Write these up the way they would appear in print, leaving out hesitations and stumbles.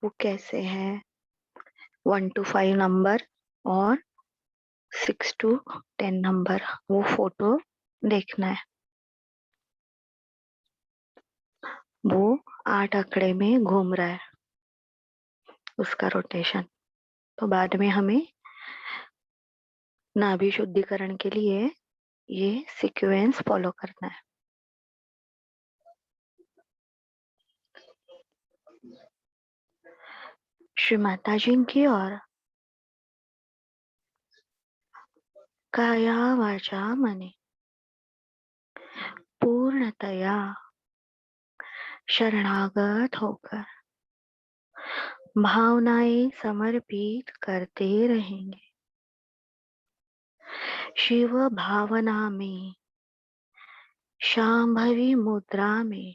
वो कैसे है, 1 to 5 नंबर और 6 to 10 नंबर, वो फोटो देखना है। वो 8 आंकड़े में घूम रहा है, उसका रोटेशन। तो बाद में हमें नाभि शुद्धिकरण के लिए ये सीक्वेंस फॉलो करना है। श्री माता जी की ओर काया वाचा मने पूर्णतया शरणागत होकर भावनाएं समर्पित करते रहेंगे। शिव भावना में, शांभवी मुद्रा में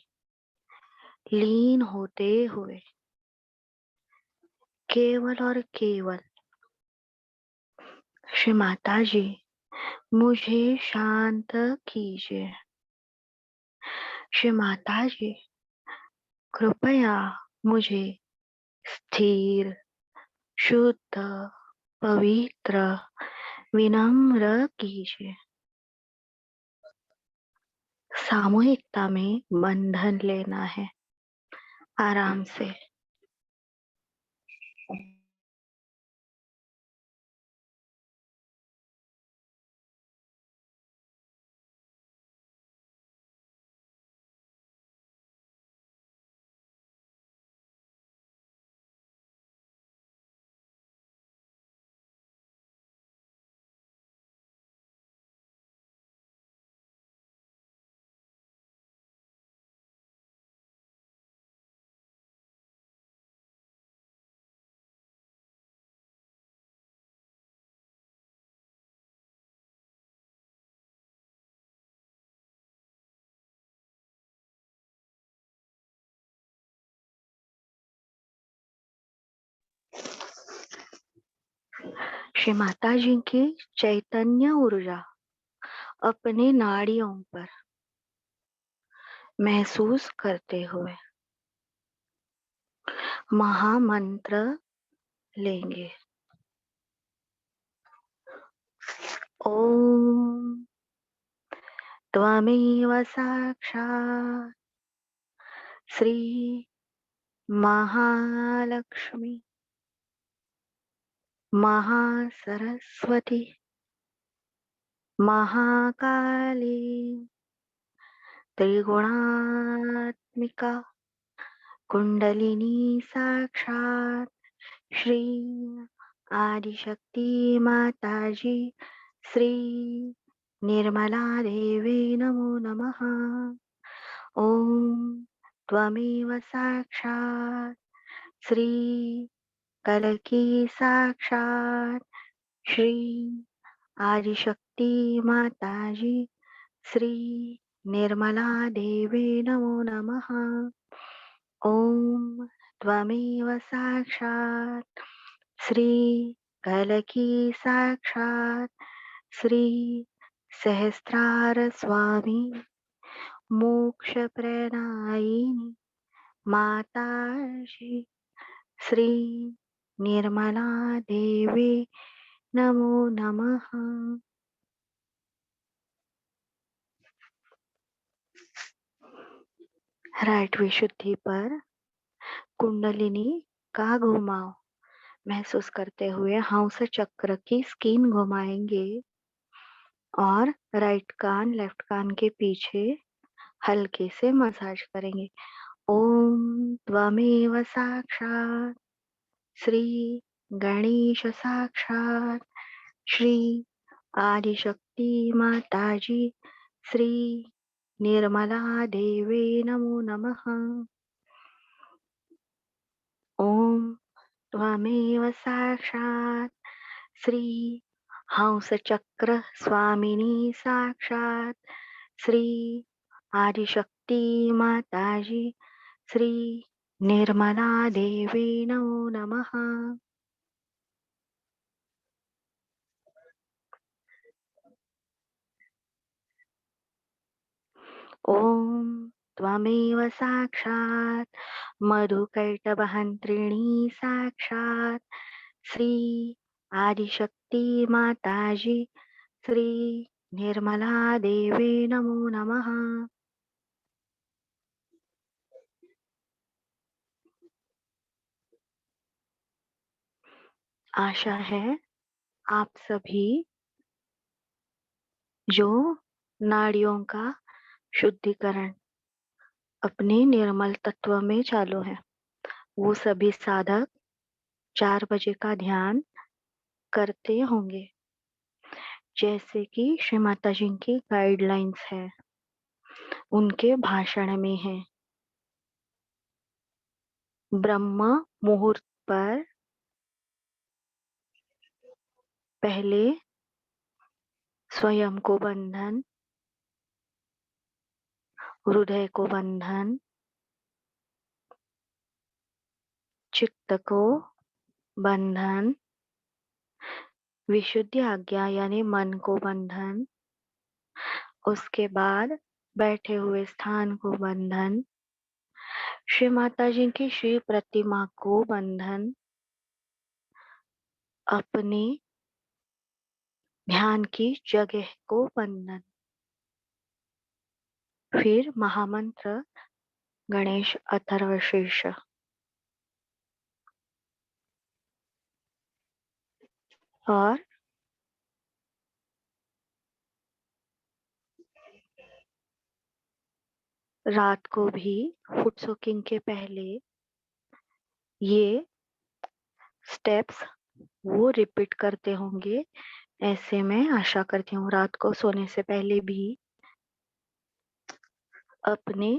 लीन होते हुए केवल और केवल श्री माता जी मुझे शांत कीजिए। श्री माता जी कृपया मुझे स्थिर, शुद्ध, पवित्र, विनम्र कीजिए। सामूहिकता में बंधन लेना है, आराम से। श्री माता जी की चैतन्य ऊर्जा अपने नाड़ियों पर महसूस करते हुए महामंत्र लेंगे। ओम त्वमेव साक्षात् श्री महालक्ष्मी महासरस्वती महाकाली त्रिगुणात्मिका कुंडलिनी साक्षात् श्री आदिशक्ति माताजी श्री निर्मला देवी नमो नमः। ओम त्वमेव साक्षात् श्री कलकी साक्षात् श्री आदिशक्ति माताजी श्री निर्मला देवी नमो नमः। ओम त्वमेव साक्षात् श्री कलकी साक्षात् श्री सहस्रार स्वामी मोक्ष प्रदायिनी माताजी श्री निर्मला देवी नमो नमः। राइट विशुद्धि पर कुंडलिनी का घुमाव महसूस करते हुए हंस चक्र की स्किन घुमाएंगे और राइट कान लेफ्ट कान के पीछे हल्के से मसाज करेंगे। ओम त्वमेव साक्षात् श्री गणेश साक्षात् श्री आदिशक्ति माताजी श्री निर्मला देवी नमो नमः। ओम त्वमेव साक्षात् श्री हंस चक्र स्वामिनी साक्षात् श्री आदिशक्ति माताजी श्री निर्मला देवी नमो नमः। ओम त्वमेव साक्षात् मधुकैटभहन्त्रिणी साक्षात् श्री आदिशक्ति माताजी श्री निर्मला देवी नमो नमः। आशा है आप सभी जो नाड़ियों का शुद्धिकरण अपने निर्मल तत्व में चालू है, वो सभी साधक 4 बजे का ध्यान करते होंगे, जैसे कि श्री माता जी की गाइडलाइंस है, उनके भाषण में है। ब्रह्म मुहूर्त पर पहले स्वयं को बंधन, हृदय को बंधन, चित्त को बंधन, विशुद्धि आज्ञा यानी मन को बंधन, उसके बाद बैठे हुए स्थान को बंधन, श्री माता जी की श्री प्रतिमा को बंधन, अपने ध्यान की जगह को बंधन, फिर महामंत्र गणेश अथर्वशीर्ष और रात को भी फुट सोकिंग के पहले ये स्टेप्स वो रिपीट करते होंगे, ऐसे मैं आशा करती हूँ। रात को सोने से पहले भी अपने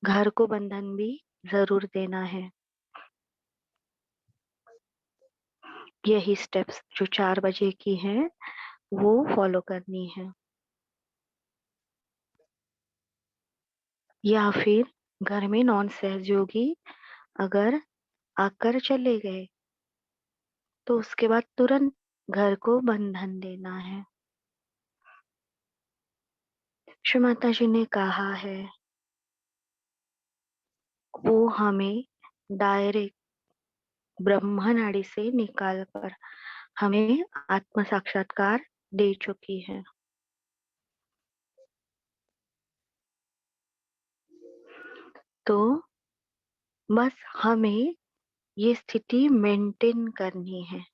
घर को बंधन भी जरूर देना है। यही स्टेप्स जो 4 बजे की है वो फॉलो करनी है। या फिर घर में नॉन सहयोगी अगर आकर चले गए तो उसके बाद तुरंत घर को बंधन देना है। श्री माता जी ने कहा है वो हमें डायरेक्ट ब्रह्म नाड़ी से निकाल कर हमें आत्म साक्षात्कार दे चुकी है। तो बस हमें ये स्थिति मेंटेन करनी है,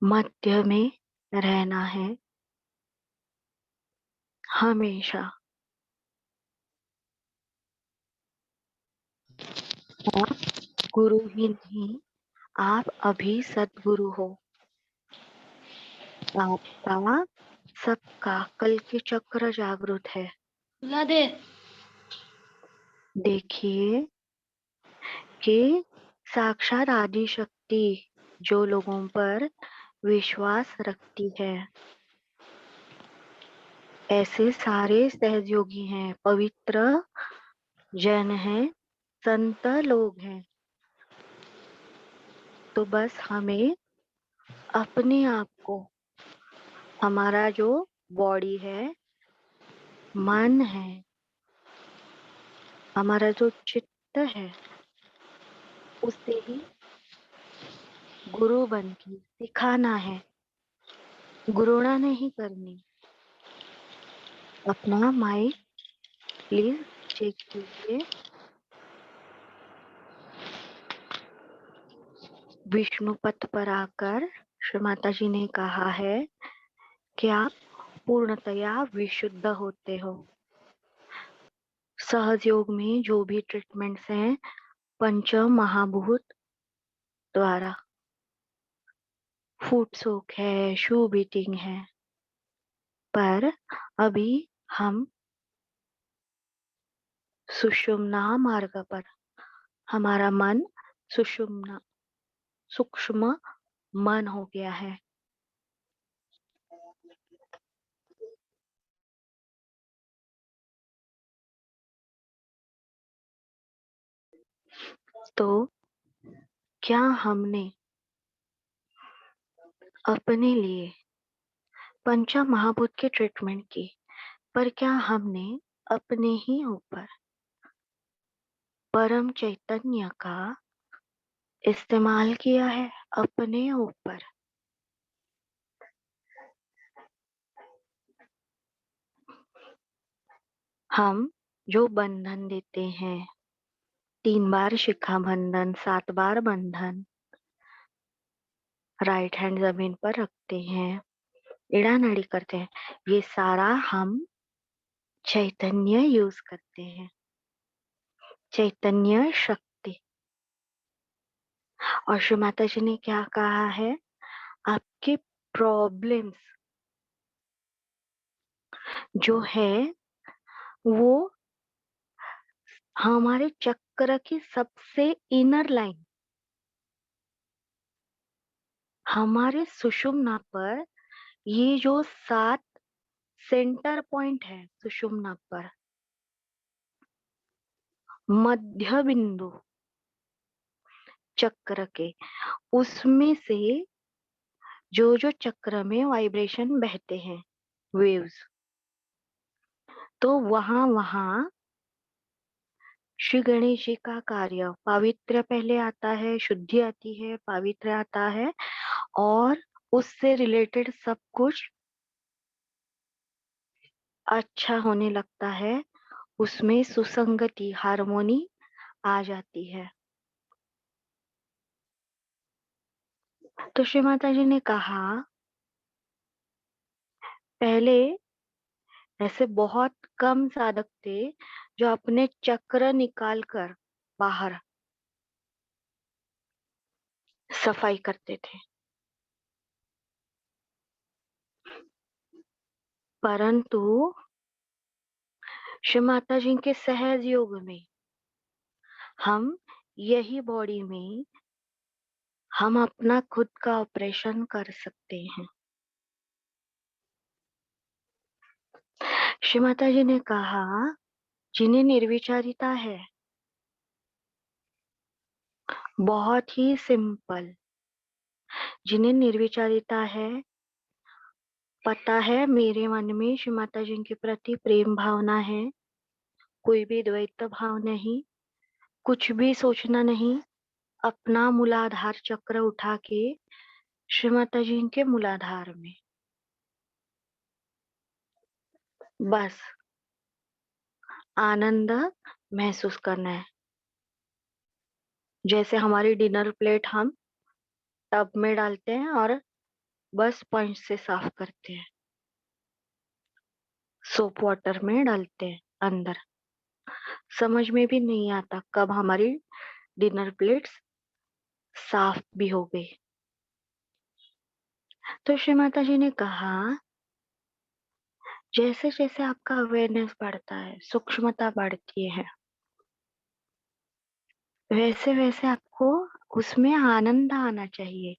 मध्य में रहना है हमेशा। आप गुरु ही नहीं, आप अभी सदगुरु हो। आपका सबका कल के चक्र जागृत है। देखिए कि साक्षात आदि शक्ति जो लोगों पर विश्वास रखती है, ऐसे सारे सहयोगी हैं, पवित्र जन हैं, संत लोग हैं। तो बस हमें अपने आप को, हमारा जो बॉडी है, मन है, हमारा जो चित्त है, उसे ही गुरु बन के सिखाना है, गुरुणा नहीं करनी। अपना माइक प्लीज चेक कीजिए। विष्णु पथ पर आकर श्री माता जी ने कहा है कि आप पूर्णतया विशुद्ध होते हो। सहज योग में जो भी ट्रीटमेंट्स हैं पंच महाभूत द्वारा, फूड सोक है, शू बीटिंग है, पर अभी हम सुषुम्ना मार्ग पर, हमारा मन सुषुम्ना सूक्ष्म मन हो गया है। तो क्या हमने अपने लिए पंच महाभूत की ट्रीटमेंट की, पर क्या हमने अपने ही ऊपर परम चैतन्य का इस्तेमाल किया है अपने ऊपर। हम जो बंधन देते हैं, 3 बार शिखा बंधन, 7 बार बंधन, राइट हैंड जमीन पर रखते हैं, इड़ा नाड़ी करते हैं, ये सारा हम चैतन्य यूज करते हैं, चैतन्य शक्ति। और श्री माता जी ने क्या कहा है, आपके प्रॉब्लम्स जो है वो हमारे चक्र की सबसे इनर लाइन, हमारे सुषुम्ना पर, ये जो 7 सेंटर पॉइंट है सुषुम्ना पर, मध्य बिंदु चक्र के, उसमें से जो जो चक्र में वाइब्रेशन बहते हैं, वेव्स, तो वहां वहां श्री गणेश जी का कार्य, पावित्र्य पहले आता है, शुद्धि आती है, पावित्र्य आता है, और उससे रिलेटेड सब कुछ अच्छा होने लगता है, उसमें सुसंगति, हार्मोनी आ जाती है। तो श्री माता जी ने कहा, पहले ऐसे बहुत कम साधक थे जो अपने चक्र निकाल कर बाहर सफाई करते थे, परंतु श्री माता जी के सहज योग में हम यही बॉडी में हम अपना खुद का ऑपरेशन कर सकते हैं। श्री माता जी ने कहा, जिन्हें निर्विचारिता है, बहुत ही सिंपल, जिन्हें निर्विचारिता है, पता है मेरे मन में श्री माता जी के प्रति प्रेम भावना है, कोई भी द्वैत भाव नहीं, कुछ भी सोचना नहीं, अपना मूलाधार चक्र उठा के श्री माता जी के मूलाधार में बस आनंद महसूस करना है। जैसे हमारी डिनर प्लेट हम टब में डालते हैं और बस पंच से साफ करते हैं, सोप वाटर में डालते हैं अंदर, समझ में भी नहीं आता कब हमारी डिनर प्लेट्स साफ भी हो गई। तो श्री माता जी ने कहा, जैसे जैसे आपका अवेयरनेस बढ़ता है, सूक्ष्मता बढ़ती है, वैसे वैसे आपको उसमें आनंद आना चाहिए।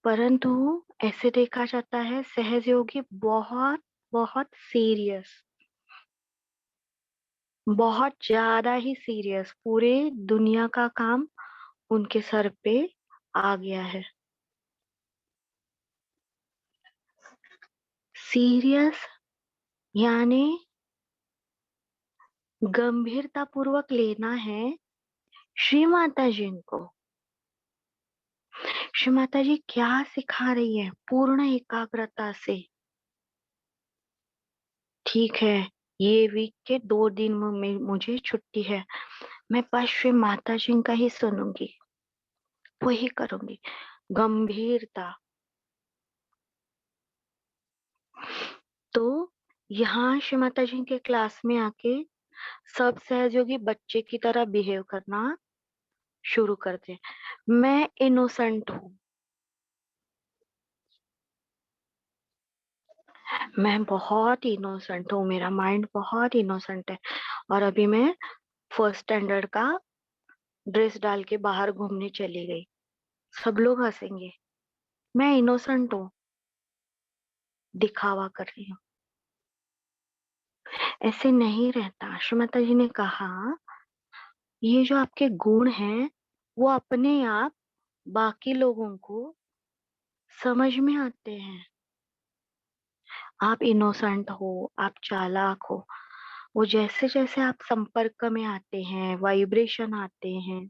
परंतु ऐसे देखा जाता है सहज योगी बहुत बहुत सीरियस, बहुत ज्यादा ही सीरियस, पूरे दुनिया का काम उनके सर पे आ गया है। सीरियस यानी गंभीरता पूर्वक लेना है श्री माता जी को। श्री माता जी क्या सिखा रही है, पूर्ण एकाग्रता से। ठीक है, ये वीक के 2 दिन में मुझे छुट्टी है, मैं बस श्री माता जी का ही सुनूंगी, वही करूंगी, गंभीरता। तो यहाँ श्री माता जी के क्लास में आके सब सहयोगी बच्चे की तरह बिहेव करना शुरू करते हैं। मैं इनोसेंट हूँ, मैं बहुत इनोसेंट हूँ, मेरा माइंड बहुत इनोसेंट है, और अभी मैं फर्स्ट स्टैंडर्ड का ड्रेस डाल के बाहर घूमने चली गई, सब लोग हंसेंगे, मैं इनोसेंट हूँ, दिखावा कर रही हूँ। ऐसे नहीं रहता। श्री माता जी ने कहा, ये जो आपके गुण हैं वो अपने आप बाकी लोगों को समझ में आते हैं। आप इनोसेंट हो, आप चालाक हो। वो जैसे जैसे आप संपर्क में आते हैं, वाइब्रेशन आते हैं,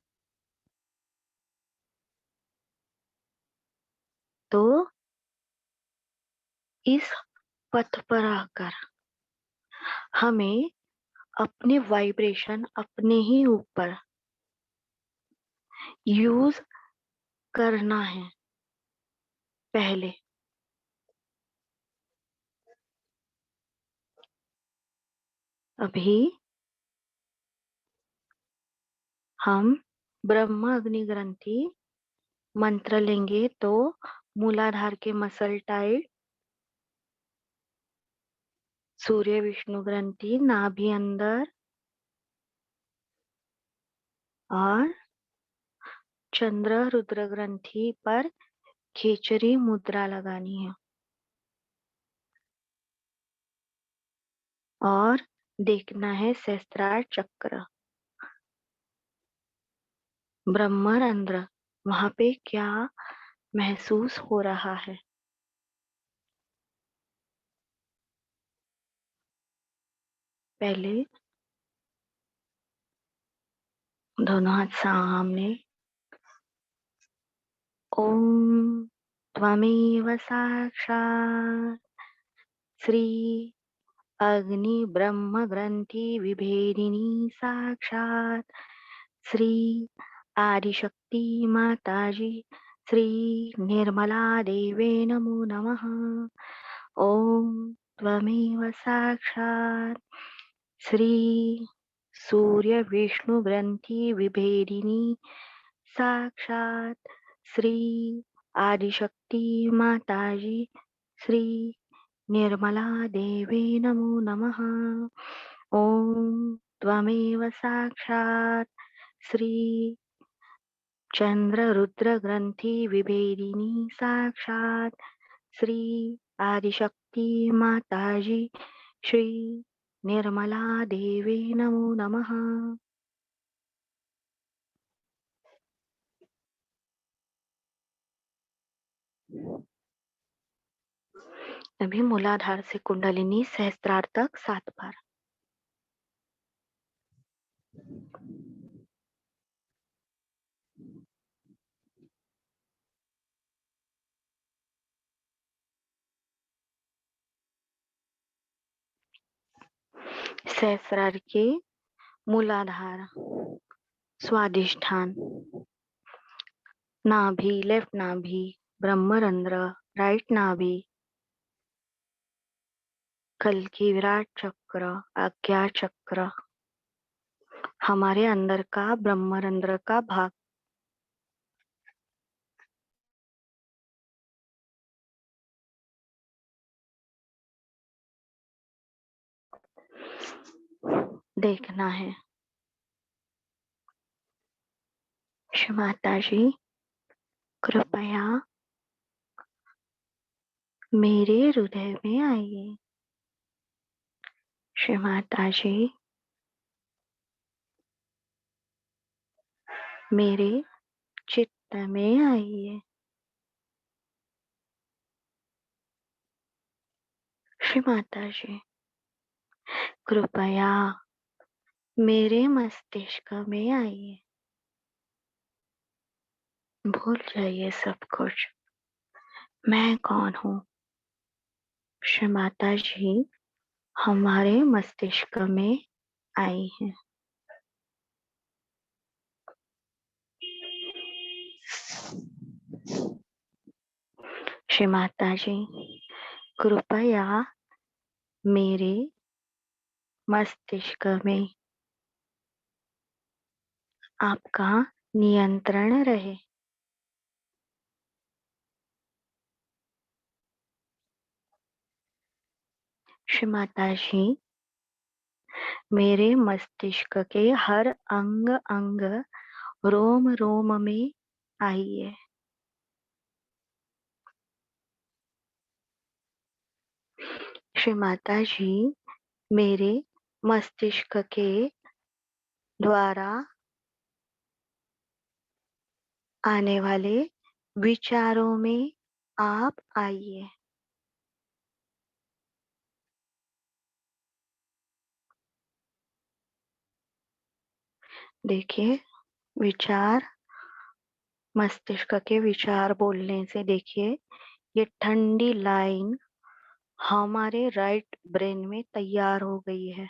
तो इस पथ पर आकर हमें अपने वाइब्रेशन अपने ही ऊपर यूज करना है। पहले अभी हम ब्रह्म अग्नि ग्रंथि मंत्र लेंगे तो मूलाधार के मसल टाइट, सूर्य विष्णु ग्रंथि नाभि अंदर और चंद्र रुद्र ग्रंथि पर खेचरी मुद्रा लगानी है और देखना है सहस्त्रार चक्र, ब्रह्मरंध्र, वहां पे क्या महसूस हो रहा है। पहले दोनों हाथ सामने, ओम त्वमेव साक्षात् श्री अग्नि ब्रह्म ग्रंथि विभेदिनी साक्षात् श्री आदिशक्ति माताजी श्री निर्मला देवे नमो नमः। ओम त्वमेव साक्षात् श्री सूर्य विष्णु ग्रंथि विभेदिनी साक्षात् श्री आदिशक्ति माताजी श्री निर्मला देवे नमो नमः। ओम त्वमेव साक्षात् श्री चंद्र रुद्र ग्रंथि विभेदिनी साक्षात् श्री आदिशक्ति माताजी श्री निर्मला देवे नमो नमः। अभी मूलाधार से कुंडलिनी सहस्त्रार तक 7 बार। सहस्रार के मूलाधार, स्वादिष्ठान, नाभि, लेफ्ट नाभि, ब्रह्मरंध्र, राइट नाभि, कल की विराट चक्र, आज्ञा चक्र, हमारे अंदर का ब्रह्मरंध्र का भाग। देखना है। श्री माता जी कृपया मेरे हृदय में आइए। श्री माता जी मेरे चित्त में आइए। श्री माता जी कृपया मेरे मस्तिष्क में आइए। भूल जाइए सब कुछ, मैं कौन हूँ। श्री माता जी हमारे मस्तिष्क में आई हैं। श्री माता जी कृपया मेरे मस्तिष्क में आपका नियंत्रण रहे। श्री माता जी मेरे मस्तिष्क के हर अंग अंग, रोम रोम में आइए। श्री माता जी मेरे मस्तिष्क के द्वारा आने वाले विचारों में आप आइए। देखिए, विचार, मस्तिष्क के विचार बोलने से देखिए, ये ठंडी लाइन हमारे राइट ब्रेन में तैयार हो गई है।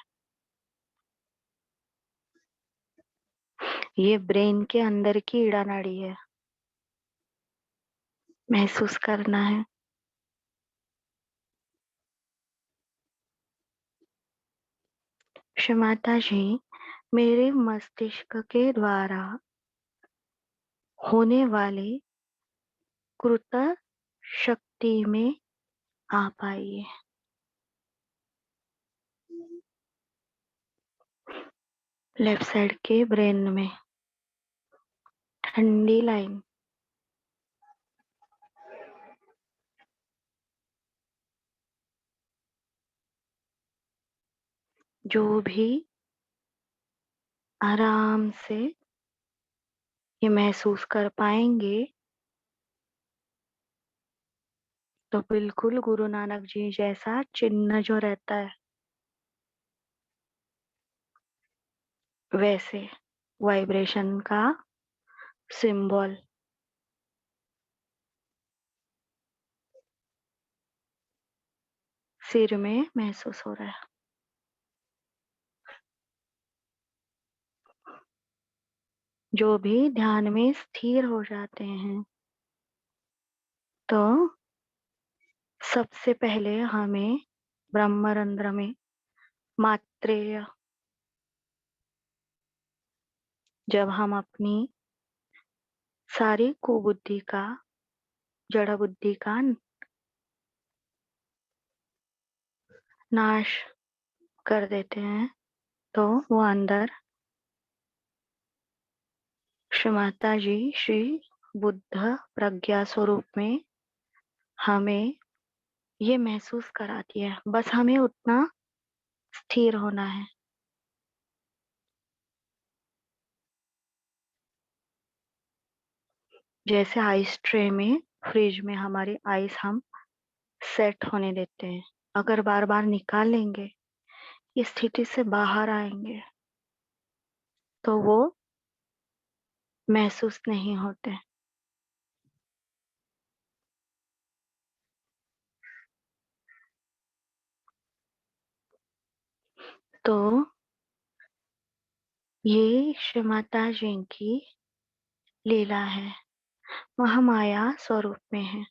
ये ब्रेन के अंदर की ईड़ा नाड़ी है। महसूस करना है। क्षमता जी, मेरे मस्तिष्क के द्वारा होने वाले कृत शक्ति में आप आइए। लेफ्ट साइड के ब्रेन में ठंडी लाइन। जो भी आराम से ये महसूस कर पाएंगे, तो बिल्कुल गुरु नानक जी जैसा चिन्ह जो रहता है वैसे वाइब्रेशन का सिंबल सिर में महसूस हो रहा है। जो भी ध्यान में स्थिर हो जाते हैं, तो सबसे पहले हमें ब्रह्मरंध्र में मात्रेय, जब हम अपनी सारी कुबुद्धि का, जड़ बुद्धि का नाश कर देते हैं, तो वो अंदर श्री माता जी श्री बुद्ध प्रज्ञा स्वरूप में हमें ये महसूस कराती है। बस हमें उतना स्थिर होना है। जैसे आइस ट्रे में, फ्रिज में हमारी आइस हम सेट होने देते हैं। अगर बार बार निकाल लेंगे, इस स्थिति से बाहर आएंगे, तो वो महसूस नहीं होते। तो ये श्री माता जी की लीला है, महामाया स्वरूप में है।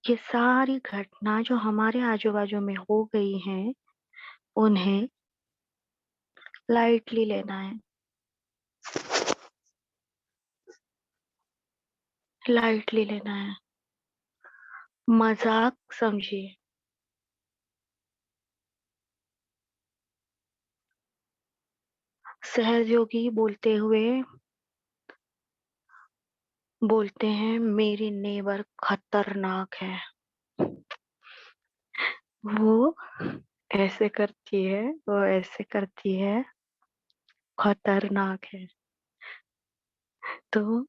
ये सारी घटना जो हमारे आजू बाजू में हो गई हैं, उन्हें लाइटली लेना है। लाइटली लेना है। मजाक समझिए। सहयोगी बोलते हैं मेरी नेबर खतरनाक है। वो ऐसे करती है, वो ऐसे करती है, खतरनाक है। तो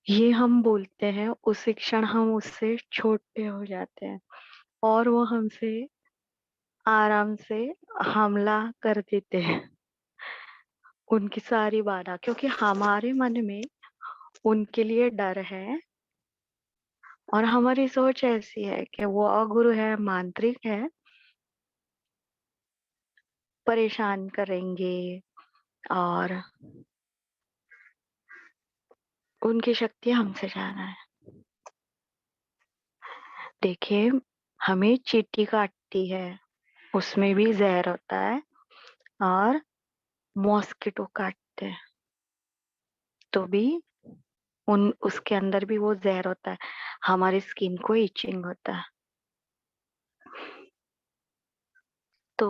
ये हम बोलते हैं, उसी क्षण हम उससे छोटे हो जाते हैं और वो हमसे आराम से हमला कर देते हैं। उनकी सारी बाधा, क्योंकि हमारे मन में उनके लिए डर है और हमारी सोच ऐसी है कि वो अगुरु है, मांत्रिक है, परेशान करेंगे और उनकी शक्ति हमसे ज्यादा है। देखिए, हमें चींटी काटती है, उसमें भी जहर होता है, और मॉस्किटो काटते हैं तो भी उन उसके अंदर भी वो जहर होता है। हमारी स्किन को इचिंग होता है। तो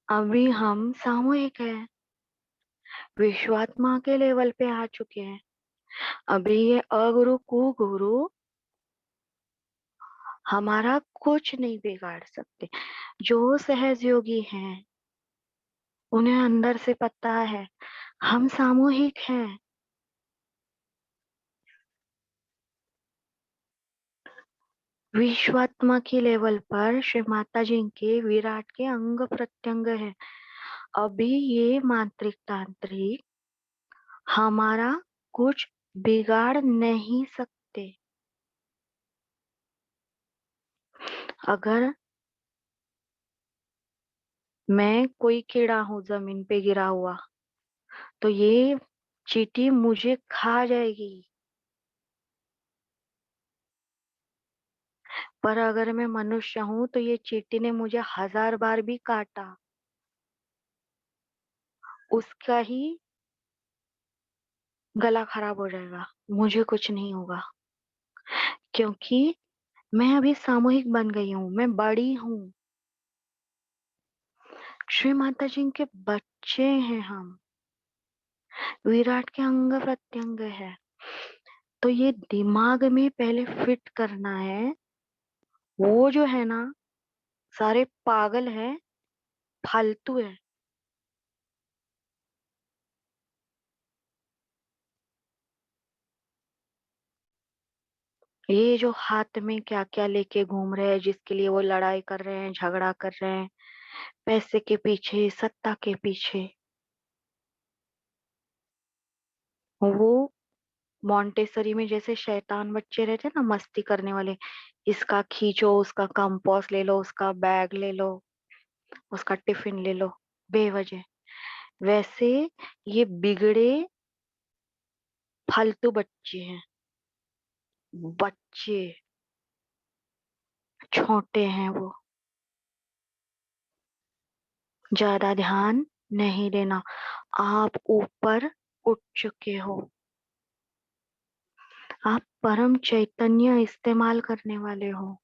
अभी हम सामूहिक है, विश्वात्मा के लेवल पे आ चुके हैं। अभी ये अगुरु कुगुरु हमारा कुछ नहीं बिगाड़ सकते। जो सहज योगी हैं, उन्हें अंदर से पता है हम सामूहिक हैं। विश्वात्मा की लेवल पर श्री माता जी के विराट के अंग प्रत्यंग है। अभी ये मांत्रिक तांत्रिक हमारा कुछ बिगाड़ नहीं सकते। अगर मैं कोई कीड़ा हूं जमीन पे गिरा हुआ, तो ये चींटी मुझे खा जाएगी। पर अगर मैं मनुष्य हूं तो ये चींटी ने मुझे 1000 बार भी काटा, उसका ही गला खराब हो जाएगा, मुझे कुछ नहीं होगा। क्योंकि मैं अभी सामूहिक बन गई हूँ, मैं बड़ी हूँ। श्री माता जी के बच्चे हैं हम, विराट के अंग प्रत्यंग है। तो ये दिमाग में पहले फिट करना है। वो जो है ना, सारे पागल है, फालतू है। ये जो हाथ में क्या क्या लेके घूम रहे हैं, जिसके लिए वो लड़ाई कर रहे हैं, झगड़ा कर रहे हैं, पैसे के पीछे, सत्ता के पीछे, वो मॉन्टेसरी में जैसे शैतान बच्चे रहते हैं ना, मस्ती करने वाले, इसका खींचो, उसका कंपास ले लो, उसका बैग ले लो, उसका टिफिन ले लो, बेवजह। वैसे ये बिगड़े फालतू बच्चे हैं। बच्चे छोटे हैं वो, ज्यादा ध्यान नहीं देना। आप ऊपर उठ चुके हो, आप परम चैतन्य इस्तेमाल करने वाले हो।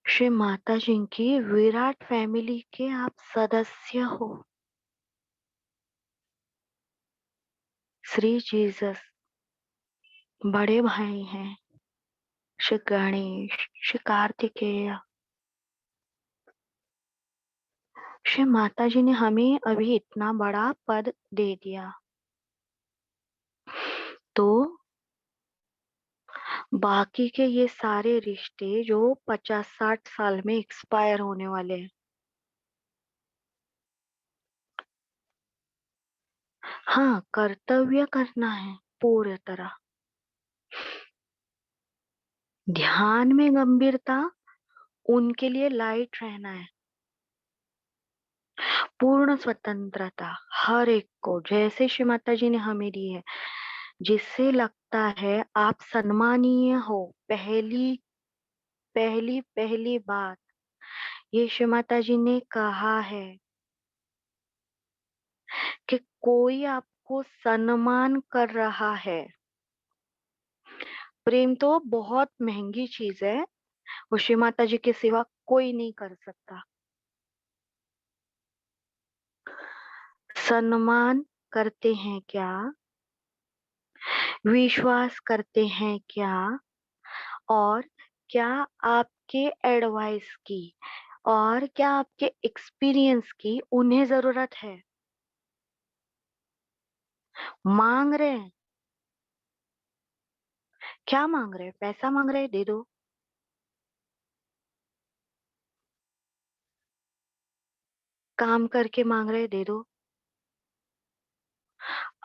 श्री माता जी की विराट फैमिली के आप सदस्य हो। श्री जीसस बड़े भाई हैं, श्री गणेश, श्री कार्तिकेय। श्री माता जी ने हमें अभी इतना बड़ा पद दे दिया, तो बाकी के ये सारे रिश्ते जो 50-60 साल में एक्सपायर होने वाले हैं, हाँ, कर्तव्य करना है पूरी तरह। ध्यान में गंभीरता, उनके लिए लाइट रहना है। पूर्ण स्वतंत्रता हर एक को, जैसे श्री माता जी ने हमें दी है। जिससे लगता है आप सम्मानीय हो, पहली पहली पहली बात ये श्री माता जी ने कहा है कि कोई आपको सम्मान कर रहा है। प्रेम तो बहुत महंगी चीज है, वो श्री माता जी के सिवा कोई नहीं कर सकता। सम्मान करते हैं क्या, विश्वास करते हैं क्या, और क्या आपके एडवाइस की और क्या आपके एक्सपीरियंस की उन्हें जरूरत है। मांग रहे हैं, क्या मांग रहे हैं, पैसा मांग रहे हैं, दे दो। काम करके मांग रहे हैं, दे दो।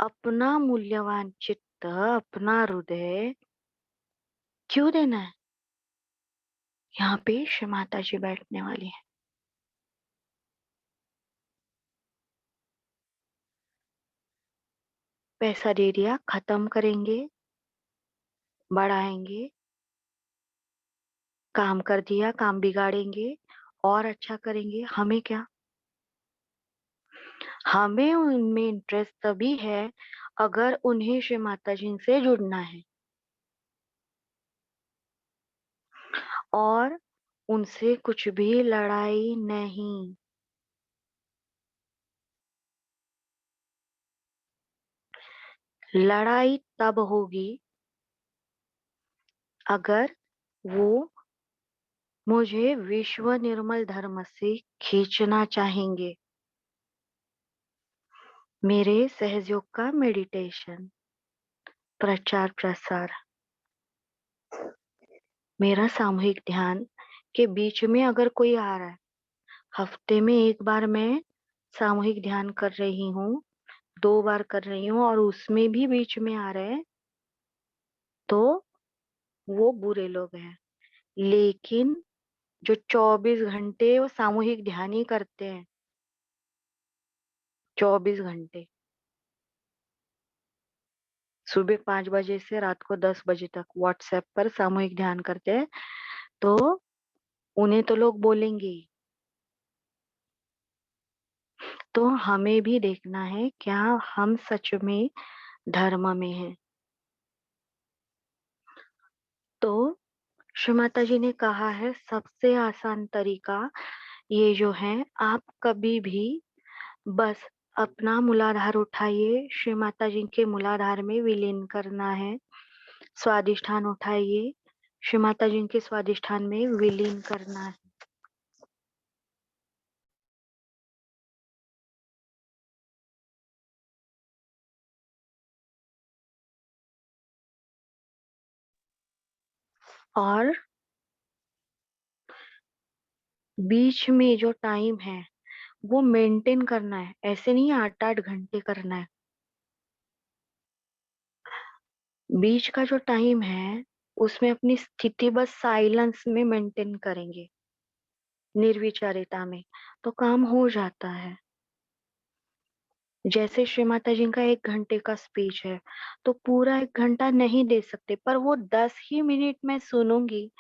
अपना मूल्यवान चित्त, अपना हृदय क्यों देना है। यहाँ पे श्री माता जी बैठने वाली है। पैसा दे दिया, खत्म करेंगे, बढ़ाएंगे। काम कर दिया, काम बिगाड़ेंगे और अच्छा करेंगे। हमें क्या, हमें उनमें इंटरेस्ट तभी है अगर उन्हें श्री माता जी से जुड़ना है, और उनसे कुछ भी लड़ाई नहीं। लड़ाई तब होगी अगर वो मुझे विश्व निर्मल धर्म से खींचना चाहेंगे। मेरे सहयोग का मेडिटेशन, प्रचार प्रसार, मेरा सामूहिक ध्यान के बीच में अगर कोई आ रहा है, हफ्ते में एक बार मैं सामूहिक ध्यान कर रही हूँ, 2 बार कर रही हूँ और उसमें भी बीच में आ रहे हैं, तो वो बुरे लोग हैं। लेकिन जो 24 घंटे वो सामूहिक ध्यान ही करते हैं, 24 घंटे, सुबह 5 बजे से रात को 10 बजे तक व्हाट्सएप पर सामूहिक ध्यान करते हैं, तो उन्हें तो लोग बोलेंगे ही। तो हमें भी देखना है क्या हम सच में धर्म में हैं। तो श्री माता जी ने कहा है सबसे आसान तरीका ये जो है, आप कभी भी बस अपना मूलाधार उठाइए, श्री माता जी के मूलाधार में विलीन करना है। स्वादिष्ठान उठाइए, श्री माता जी के स्वादिष्ठान में विलीन करना है। और बीच में जो टाइम है वो मेंटेन करना है, ऐसे नहीं 8-8 घंटे करना है। बीच का जो टाइम है उसमें अपनी स्थिति बस साइलेंस में मेंटेन करेंगे, निर्विचारिता में, तो काम हो जाता है। जैसे श्री माता जी का 1 घंटे का स्पीच है, तो पूरा 1 घंटा नहीं दे सकते, पर वो 10 ही मिनट मैं सुनूंगी,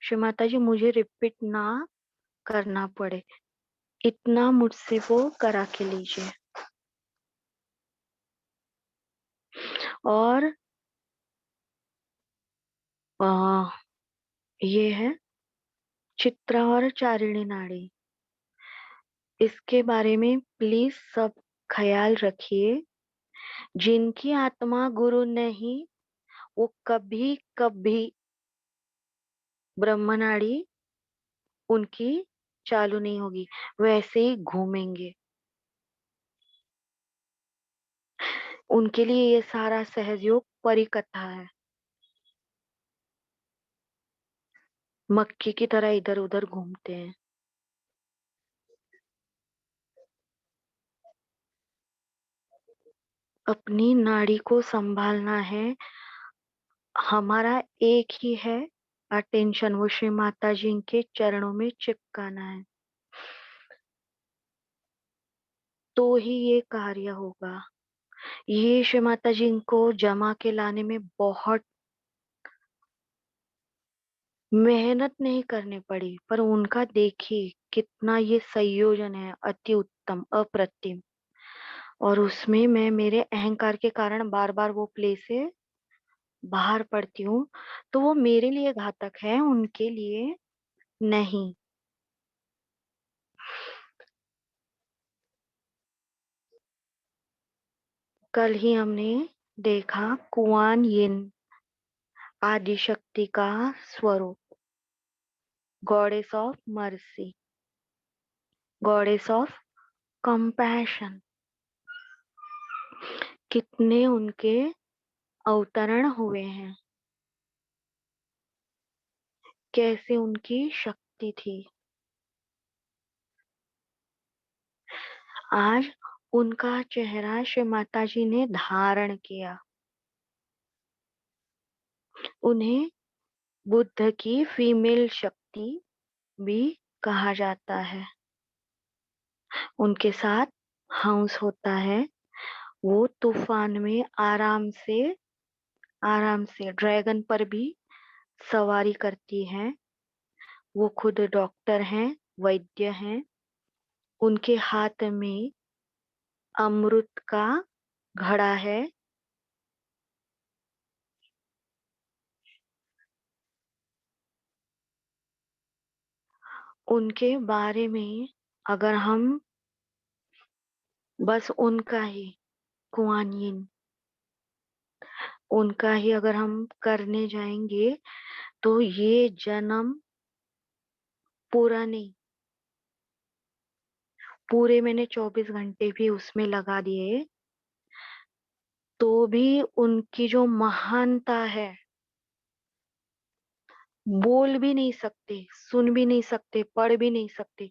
श्री माता जी मुझे रिपीट ना करना पड़े, इतना मुझसे वो करा के लीजिए। और आ, ये है चित्रा और चारिणी नाड़ी, इसके बारे में प्लीज सब ख्याल रखिए। जिनकी आत्मा गुरु नहीं, वो कभी कभी ब्रह्मनाड़ी उनकी चालू नहीं होगी, वैसे ही घूमेंगे। उनके लिए ये सारा सहयोग परिकथा है, मक्खी की तरह इधर उधर घूमते हैं। अपनी नाड़ी को संभालना है, हमारा एक ही है अटेंशन, वो श्री माता जी के चरणों में चिपकाना है, तो ही ये कार्य होगा। ये श्री माता जी को जमा के लाने में बहुत मेहनत नहीं करनी पड़ी, पर उनका देखिए कितना ये संयोजन है, अति उत्तम अप्रतिम। और उसमें मैं मेरे अहंकार के कारण बार बार वो प्ले से बाहर पड़ती हूँ, तो वो मेरे लिए घातक है, उनके लिए नहीं। कल ही हमने देखा कुआन यिन आदिशक्ति का स्वरूप, goddess of mercy, goddess of compassion, कितने उनके अवतरण हुए हैं, कैसे उनकी शक्ति थी। आज उनका चेहरा श्री माता जी ने धारण किया। उन्हें बुद्ध की फीमेल शक्ति भी कहा जाता है। उनके साथ हंस होता है, वो तूफान में आराम से ड्रैगन पर भी सवारी करती है। वो खुद डॉक्टर हैं, वैद्य हैं। उनके हाथ में अमृत का घड़ा है। उनके बारे में अगर हम बस उनका ही कुआन यिन, उनका ही अगर हम करने जाएंगे, तो ये जन्म पूरा नहीं, पूरे मैंने 24 घंटे भी उसमें लगा दिए, तो भी उनकी जो महानता है बोल भी नहीं सकते, सुन भी नहीं सकते, पढ़ भी नहीं सकते,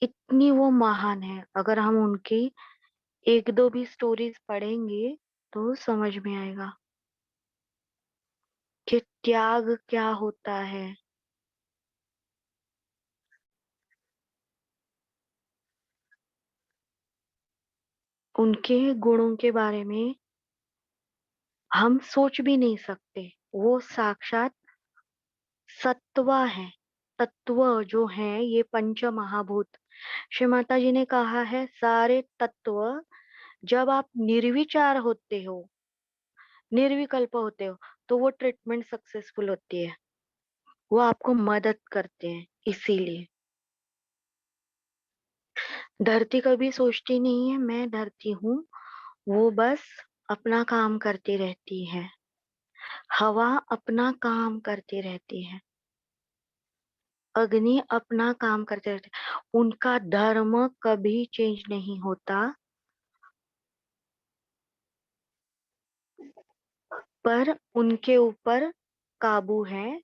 इतनी वो महान है। अगर हम उनकी एक दो भी स्टोरीज पढ़ेंगे तो समझ में आएगा कि त्याग क्या होता है। उनके गुणों के बारे में हम सोच भी नहीं सकते। वो साक्षात सत्व है। तत्व जो है ये पंच महाभूत। श्री माता जी ने कहा है सारे तत्व जब आप निर्विचार होते हो, निर्विकल्प होते हो, तो वो ट्रीटमेंट सक्सेसफुल होती है। वो आपको मदद करते हैं। इसीलिए धरती कभी सोचती नहीं है मैं धरती हूँ, वो बस अपना काम करती रहती है। हवा अपना काम करती रहती है। अग्नि अपना काम करते रहते हैं। उनका धर्म कभी चेंज नहीं होता। पर उनके ऊपर काबू है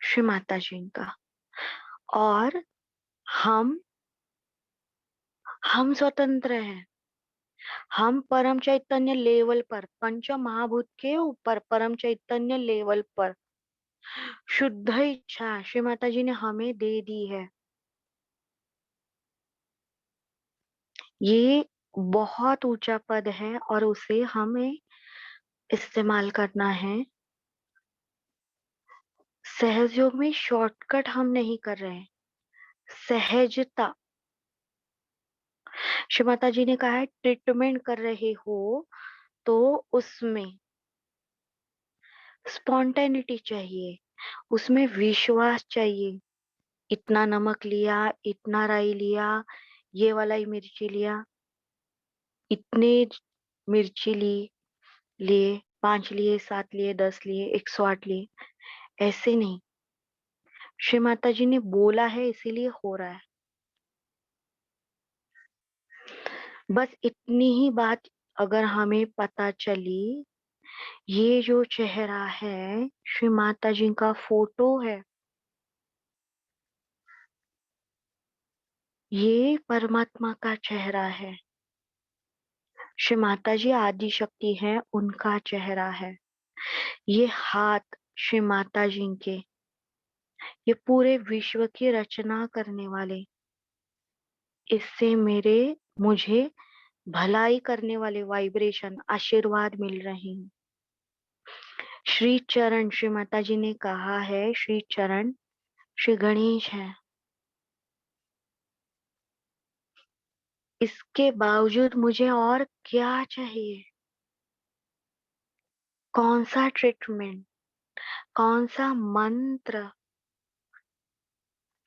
श्री माता जी का। और हम हम स्वतंत्र हैं। हम परम चैतन्य लेवल पर, पंच महाभूत के ऊपर परम चैतन्य लेवल पर शुद्ध इच्छा श्री माता जी ने हमें दे दी है। ये बहुत ऊंचा पद है और उसे हमें इस्तेमाल करना है। सहज योग में शॉर्टकट हम नहीं कर रहे हैं। सहजता। श्री माता जी ने कहा है ट्रीटमेंट कर रहे हो तो उसमें स्पॉन्टेनिटी चाहिए, उसमें विश्वास चाहिए। इतना नमक लिया, इतना राई लिया, ये वाला ही मिर्ची लिया, इतने मिर्ची लिए 5 लिए, 7 लिए, 10 लिए, 108 लिए, ऐसे नहीं। श्री माता जी ने बोला है इसीलिए हो रहा है। बस इतनी ही बात अगर हमें पता चली। ये जो चेहरा है श्री माता जी का फोटो है। ये परमात्मा का चेहरा है। श्री माता जी आदि शक्ति है, उनका चेहरा है। ये हाथ श्री माता जी के, ये पूरे विश्व की रचना करने वाले, इससे मुझे भलाई करने वाले वाइब्रेशन आशीर्वाद मिल रहे हैं। श्री चरण श्री माता जी ने कहा है श्री चरण श्री गणेश है। इसके बावजूद मुझे और क्या चाहिए? कौन सा ट्रीटमेंट, कौन सा मंत्र?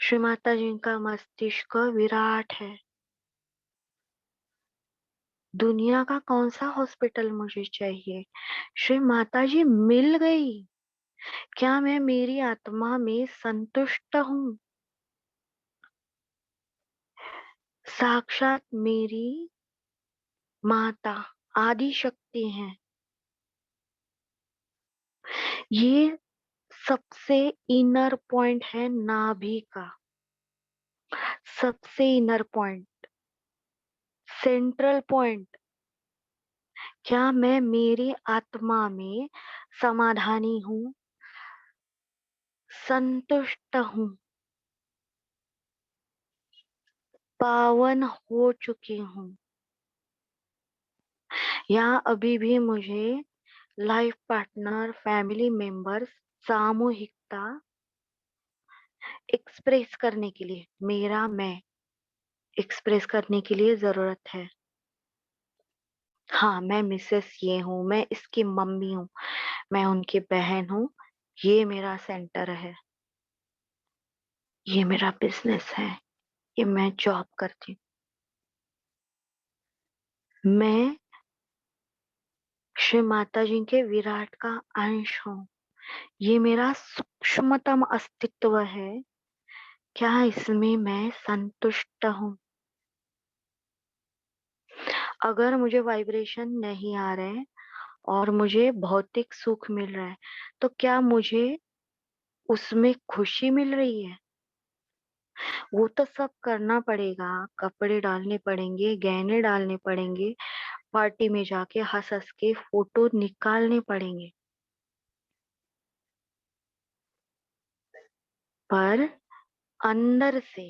श्री माता जी का मस्तिष्क विराट है। दुनिया का कौन सा हॉस्पिटल मुझे चाहिए? श्री माता जी मिल गई। क्या मैं मेरी आत्मा में संतुष्ट हूँ? साक्षात मेरी माता आदि शक्ति है। ये सबसे इनर पॉइंट है नाभि का, सबसे इनर पॉइंट, सेंट्रल पॉइंट। क्या मैं मेरी आत्मा में समाधानी हूँ, संतुष्ट हूँ, पावन हो चुकी हूँ? या अभी भी मुझे लाइफ पार्टनर, फैमिली मेंबर्स, सामूहिकता एक्सप्रेस करने के लिए, मेरा मैं एक्सप्रेस करने के लिए जरूरत है? हाँ, मैं मिसेस ये हूँ, मैं इसकी मम्मी हूँ, मैं उनकी बहन हूँ, ये मेरा सेंटर है, ये मेरा बिजनेस है, ये मैं जॉब करती हूँ, मैं श्री माता जी के विराट का अंश हूँ, ये मेरा सूक्ष्मतम अस्तित्व है। क्या इसमें मैं संतुष्ट हूँ? अगर मुझे वाइब्रेशन नहीं आ रहे हैं और मुझे भौतिक सुख मिल रहा है, तो क्या मुझे उसमें खुशी मिल रही है, वो तो सब करना पड़ेगा। कपड़े डालने पड़ेंगे, गहने डालने पड़ेंगे, पार्टी में जाके हंस हंस के फोटो निकालने पड़ेंगे। पर अंदर से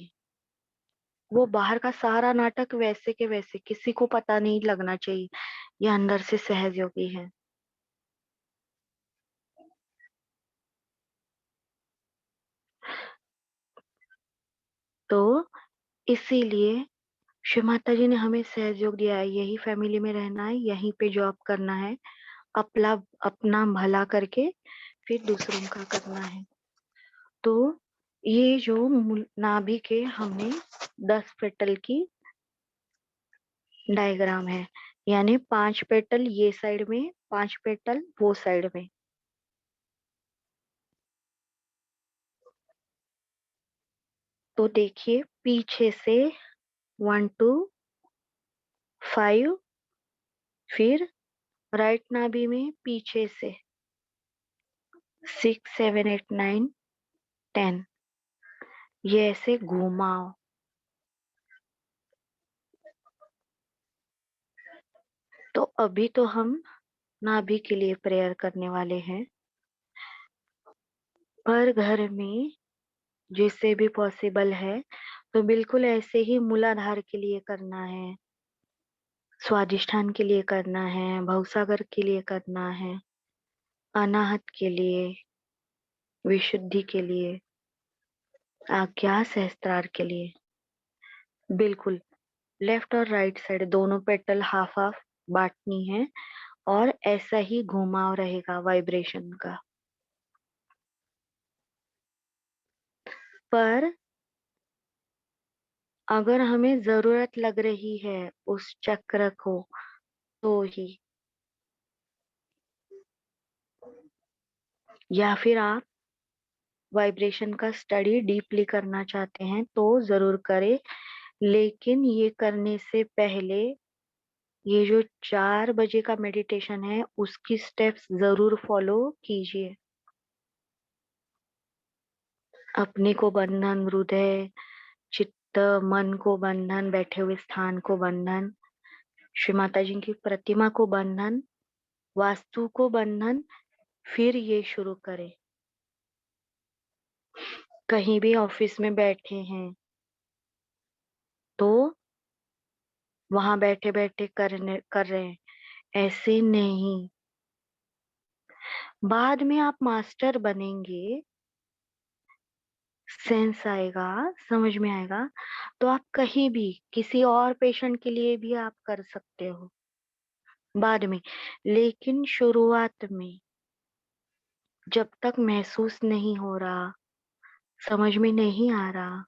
वो बाहर का सारा नाटक वैसे के वैसे, किसी को पता नहीं लगना चाहिए ये अंदर से सहजयोगी है। तो इसीलिए शिव माता जी ने हमें सहयोग दिया है, यही फैमिली में रहना है, यहीं पे जॉब करना है, अपना अपना भला करके फिर दूसरों का करना है। तो ये जो नाभि के हमने 10 पेटल की डायग्राम है, यानी 5 पेटल ये साइड में, 5 पेटल वो साइड में। तो देखिए पीछे से 1 to 5, फिर राइट नाभि में पीछे से 6 7 8 9 10, ये ऐसे घुमाओ। तो अभी तो हम नाभि के लिए प्रेयर करने वाले हैं, पर घर में जिससे भी पॉसिबल है तो बिल्कुल ऐसे ही मूलाधार के लिए करना है, स्वादिष्ठान के लिए करना है, भवसागर के लिए करना है, अनाहत के लिए, विशुद्धि के लिए, आज्ञा सहस्त्रार के लिए। बिल्कुल लेफ्ट और राइट साइड दोनों पेटल हाफ हाफ बांटनी है, और ऐसा ही घुमाव रहेगा वाइब्रेशन का। पर अगर हमें जरूरत लग रही है उस चक्र को, तो ही, या फिर आप वाइब्रेशन का स्टडी डीपली करना चाहते हैं तो जरूर करें, लेकिन ये करने से पहले ये जो 4 बजे का मेडिटेशन है उसकी स्टेप्स जरूर फॉलो कीजिए। अपने को बंधन, हृदय, चित्त, मन को बंधन, बैठे हुए स्थान को बंधन, श्री माता जी की प्रतिमा को बंधन, वास्तु को बंधन, फिर ये शुरू करें। कहीं भी ऑफिस में बैठे हैं तो वहां बैठे बैठे कर रहे हैं, ऐसे नहीं। बाद में आप मास्टर बनेंगे, सेंस आएगा, समझ में आएगा, तो आप कहीं भी किसी और पेशेंट के लिए भी आप कर सकते हो बाद में। लेकिन शुरुआत में जब तक महसूस नहीं हो रहा, समझ में नहीं आ रहा,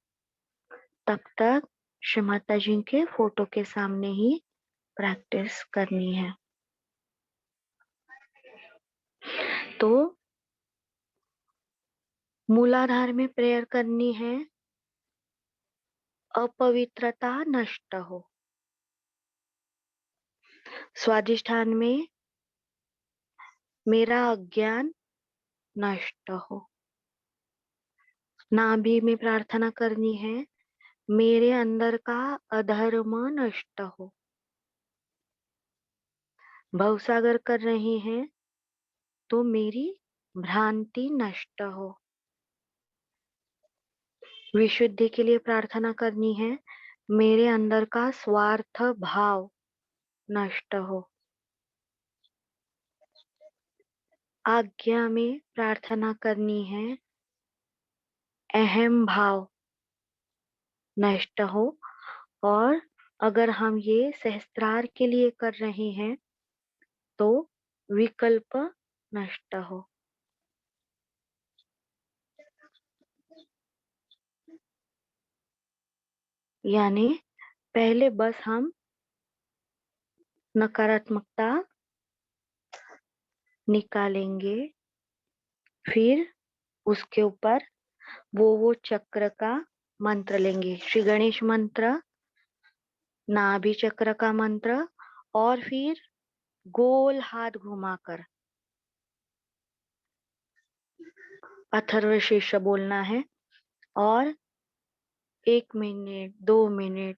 तब तक श्री माता जी के फोटो के सामने ही प्रैक्टिस करनी है। तो मूलाधार में प्रेयर करनी है, अपवित्रता नष्ट हो। स्वादिष्ठान में मेरा अज्ञान नष्ट हो। नाभि में प्रार्थना करनी है, मेरे अंदर का अधर्म नष्ट हो। भवसागर कर रहे हैं तो मेरी भ्रांति नष्ट हो। विशुद्धि के लिए प्रार्थना करनी है, मेरे अंदर का स्वार्थ भाव नष्ट हो। आज्ञा में प्रार्थना करनी है, अहम भाव नष्ट हो। और अगर हम ये सहस्त्रार के लिए कर रहे हैं तो विकल्प नष्ट हो। यानी पहले बस हम नकारात्मकता निकालेंगे, फिर उसके ऊपर वो चक्र का मंत्र लेंगे, श्री गणेश मंत्र, नाभि चक्र का मंत्र, और फिर गोल हाथ घुमाकर अथर्वशीर्ष बोलना है और 1 मिनट, 2 मिनट,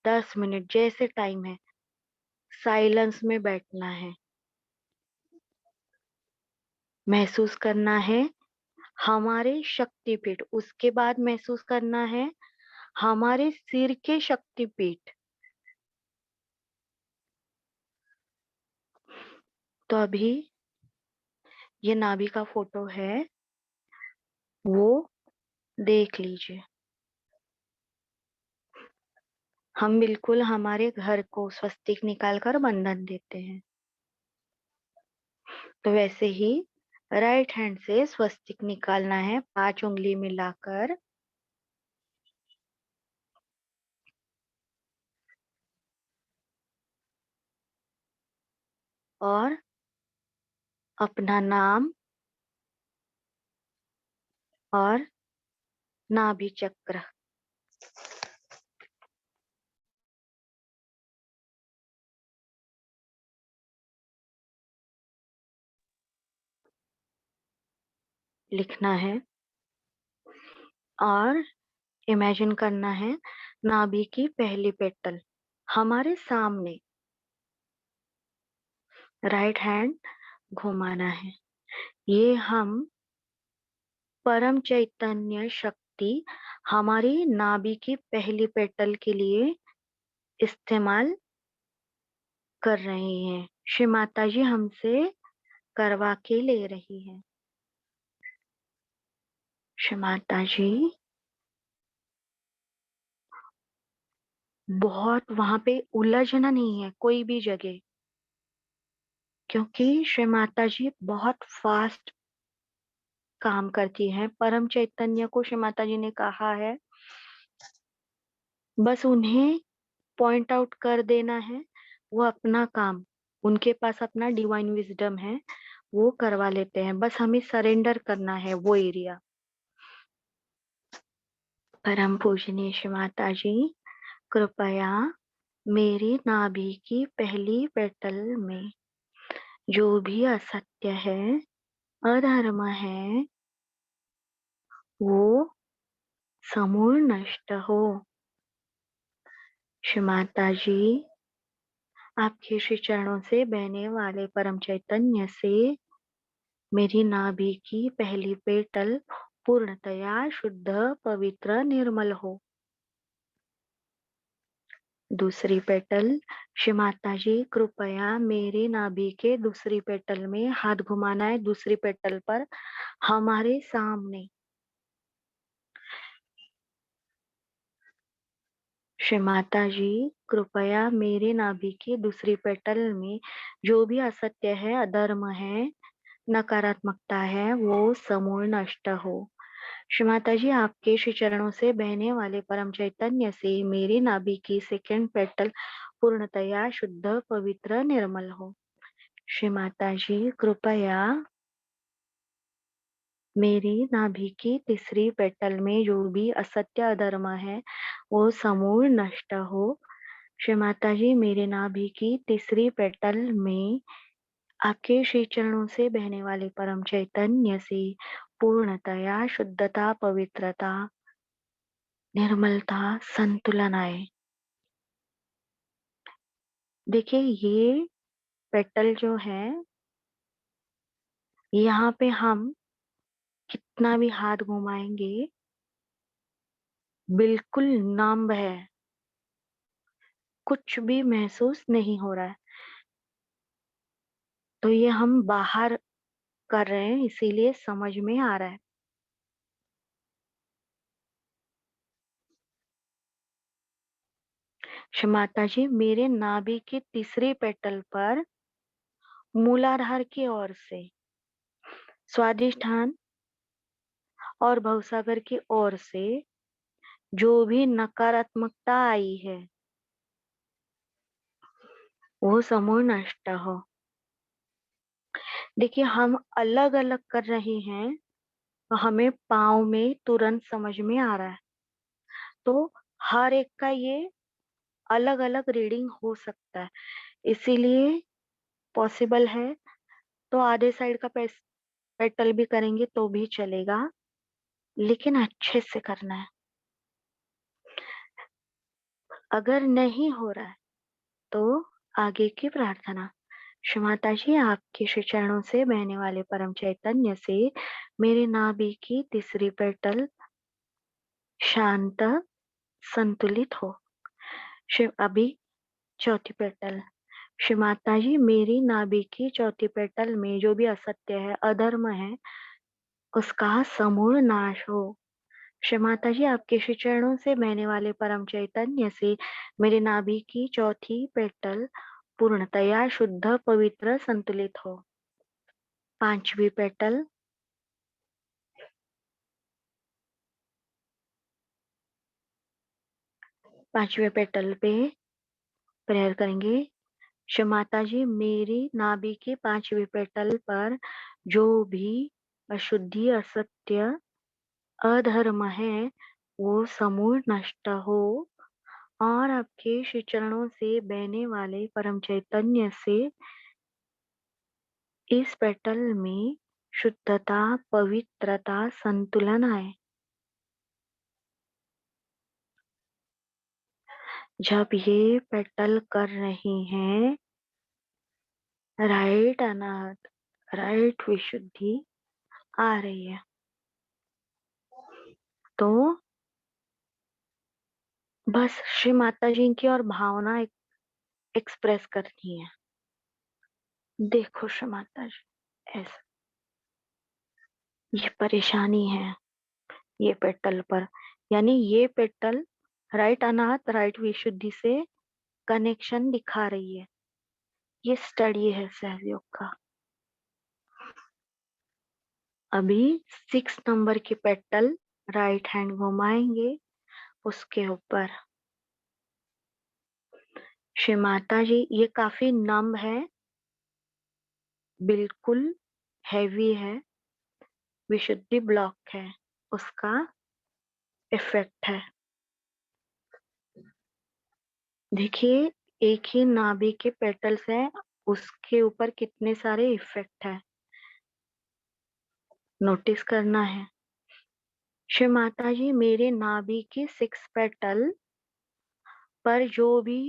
10 मिनट जैसे टाइम है साइलेंस में बैठना है। महसूस करना है हमारे शक्तिपीठ, उसके बाद महसूस करना है हमारे सिर के शक्तिपीठ। तो अभी ये नाभि का फोटो है, वो देख लीजिए। हम बिल्कुल हमारे घर को स्वस्तिक निकालकर बंधन देते हैं, तो वैसे ही राइट हैंड से स्वस्तिक निकालना है 5 उंगली मिलाकर। और अपना नाम और नाभि चक्र लिखना है और इमेजिन करना है नाभि की पहली पेटल हमारे सामने, राइट हैंड घुमाना है। ये हम परम चैतन्य शक्ति हमारी नाभि की पहली पेटल के लिए इस्तेमाल कर रहे हैं। श्री माता जी हमसे करवा के ले रही है। श्री माता जी बहुत वहां पे उलझना नहीं है कोई भी जगह, क्योंकि श्री माता जी बहुत फास्ट काम करती हैं। परम चैतन्य को श्री माता जी ने कहा है बस उन्हें पॉइंट आउट कर देना है, वो अपना काम, उनके पास अपना डिवाइन विजडम है, वो करवा लेते हैं, बस हमें सरेंडर करना है वो एरिया। परम पूजनीय श्री माता जी कृपया मेरी नाभि की पहली पेटल में जो भी असत्य है, अधर्म है, वो समूल नष्ट हो। श्री माता जी आपके श्री चरणों से बहने वाले परम चैतन्य से मेरी नाभि की पहली पेटल पूर्णतया शुद्ध, पवित्र, निर्मल हो। दूसरी पेटल, श्री माता जी कृपया मेरी नाभि के दूसरी पेटल में हाथ घुमाना है, दूसरी पेटल पर हमारे सामने। श्री माता जी कृपया मेरे नाभि की दूसरी पेटल में जो भी असत्य है, अधर्म है, नकारात्मकता है, वो समूल नष्ट हो। श्री माता जी आपके श्री चरणों से बहने वाले परम चैतन्य से मेरी नाभि की सेकंड पेटल पूर्णतया शुद्ध, पवित्र, निर्मल हो। श्री माता जी कृपया मेरी नाभि की तीसरी पेटल में जो भी असत्य, अधर्म है, वो समूल नष्ट हो। श्री माता जी मेरे नाभि की तीसरी पेटल में आपके श्री चरणों से बहने वाले परम चैतन्य से पूर्णतया शुद्धता, पवित्रता, निर्मलता, संतुलन आए। देखिए ये पेटल जो है, यहाँ पे हम कितना भी हाथ घुमाएंगे बिल्कुल नम है, कुछ भी महसूस नहीं हो रहा है। तो ये हम बाहर कर रहे हैं इसीलिए समझ में आ रहा है। श्री माता जी मेरे नाभि की तीसरी पेटल पर मूलाधार की ओर से, स्वादिष्ठान और भवसागर की ओर से जो भी नकारात्मकता आई है वो समूल नष्ट हो। देखिए हम अलग अलग कर रहे हैं तो हमें पाँव में तुरंत समझ में आ रहा है, तो हर एक का ये अलग अलग रीडिंग हो सकता है, इसीलिए पॉसिबल है तो आधे साइड का पेटल भी करेंगे तो भी चलेगा, लेकिन अच्छे से करना है। अगर नहीं हो रहा है तो आगे की प्रार्थना। श्री माता जी, आपके श्री चरणों से बहने वाले परम चैतन्य से मेरे नाभि की तीसरी पेटल शांत संतुलित हो। शिव अभी चौथी पेटल। श्री माता जी, मेरी नाभि की चौथी पेटल में जो भी असत्य है, अधर्म है, उसका समूल नाश हो। श्री माता जी, आपके श्री चरणों से बहने वाले परम चैतन्य से मेरे नाभि की चौथी पेटल पूर्णतया शुद्ध पवित्र संतुलित हो। पांचवी पेटल। पांचवे पेटल पे प्रेयर करेंगे। श्री माता जी, मेरी नाभि की पांचवी पेटल पर जो भी अशुद्धि, असत्य, अधर्म है, वो समूल नष्ट हो और आपके श्री चरणों से बहने वाले परम चैतन्य से इस पेटल में शुद्धता, पवित्रता, संतुलन आए। जब ये पेटल कर रही हैं, राइट अनाहत, राइट विशुद्धि आ रही है, तो बस श्री माता जी की और भावना एक्सप्रेस करनी है। देखो श्री माता जी, ऐसा ये परेशानी है ये पेटल पर, यानी ये पेटल राइट अनाहत, राइट विशुद्धि से कनेक्शन दिखा रही है। ये स्टडी है सहयोग का। अभी 6 नंबर की पेटल राइट हैंड घुमाएंगे उसके ऊपर। श्री माता जी, ये काफी नम है, बिल्कुल हैवी है, विशुद्धि ब्लॉक है, उसका इफेक्ट है। देखिए, एक ही नाभि के पेटल्स है, उसके ऊपर कितने सारे इफेक्ट है, नोटिस करना है। श्री माता जी, मेरे नाभि की 6 पेटल पर जो भी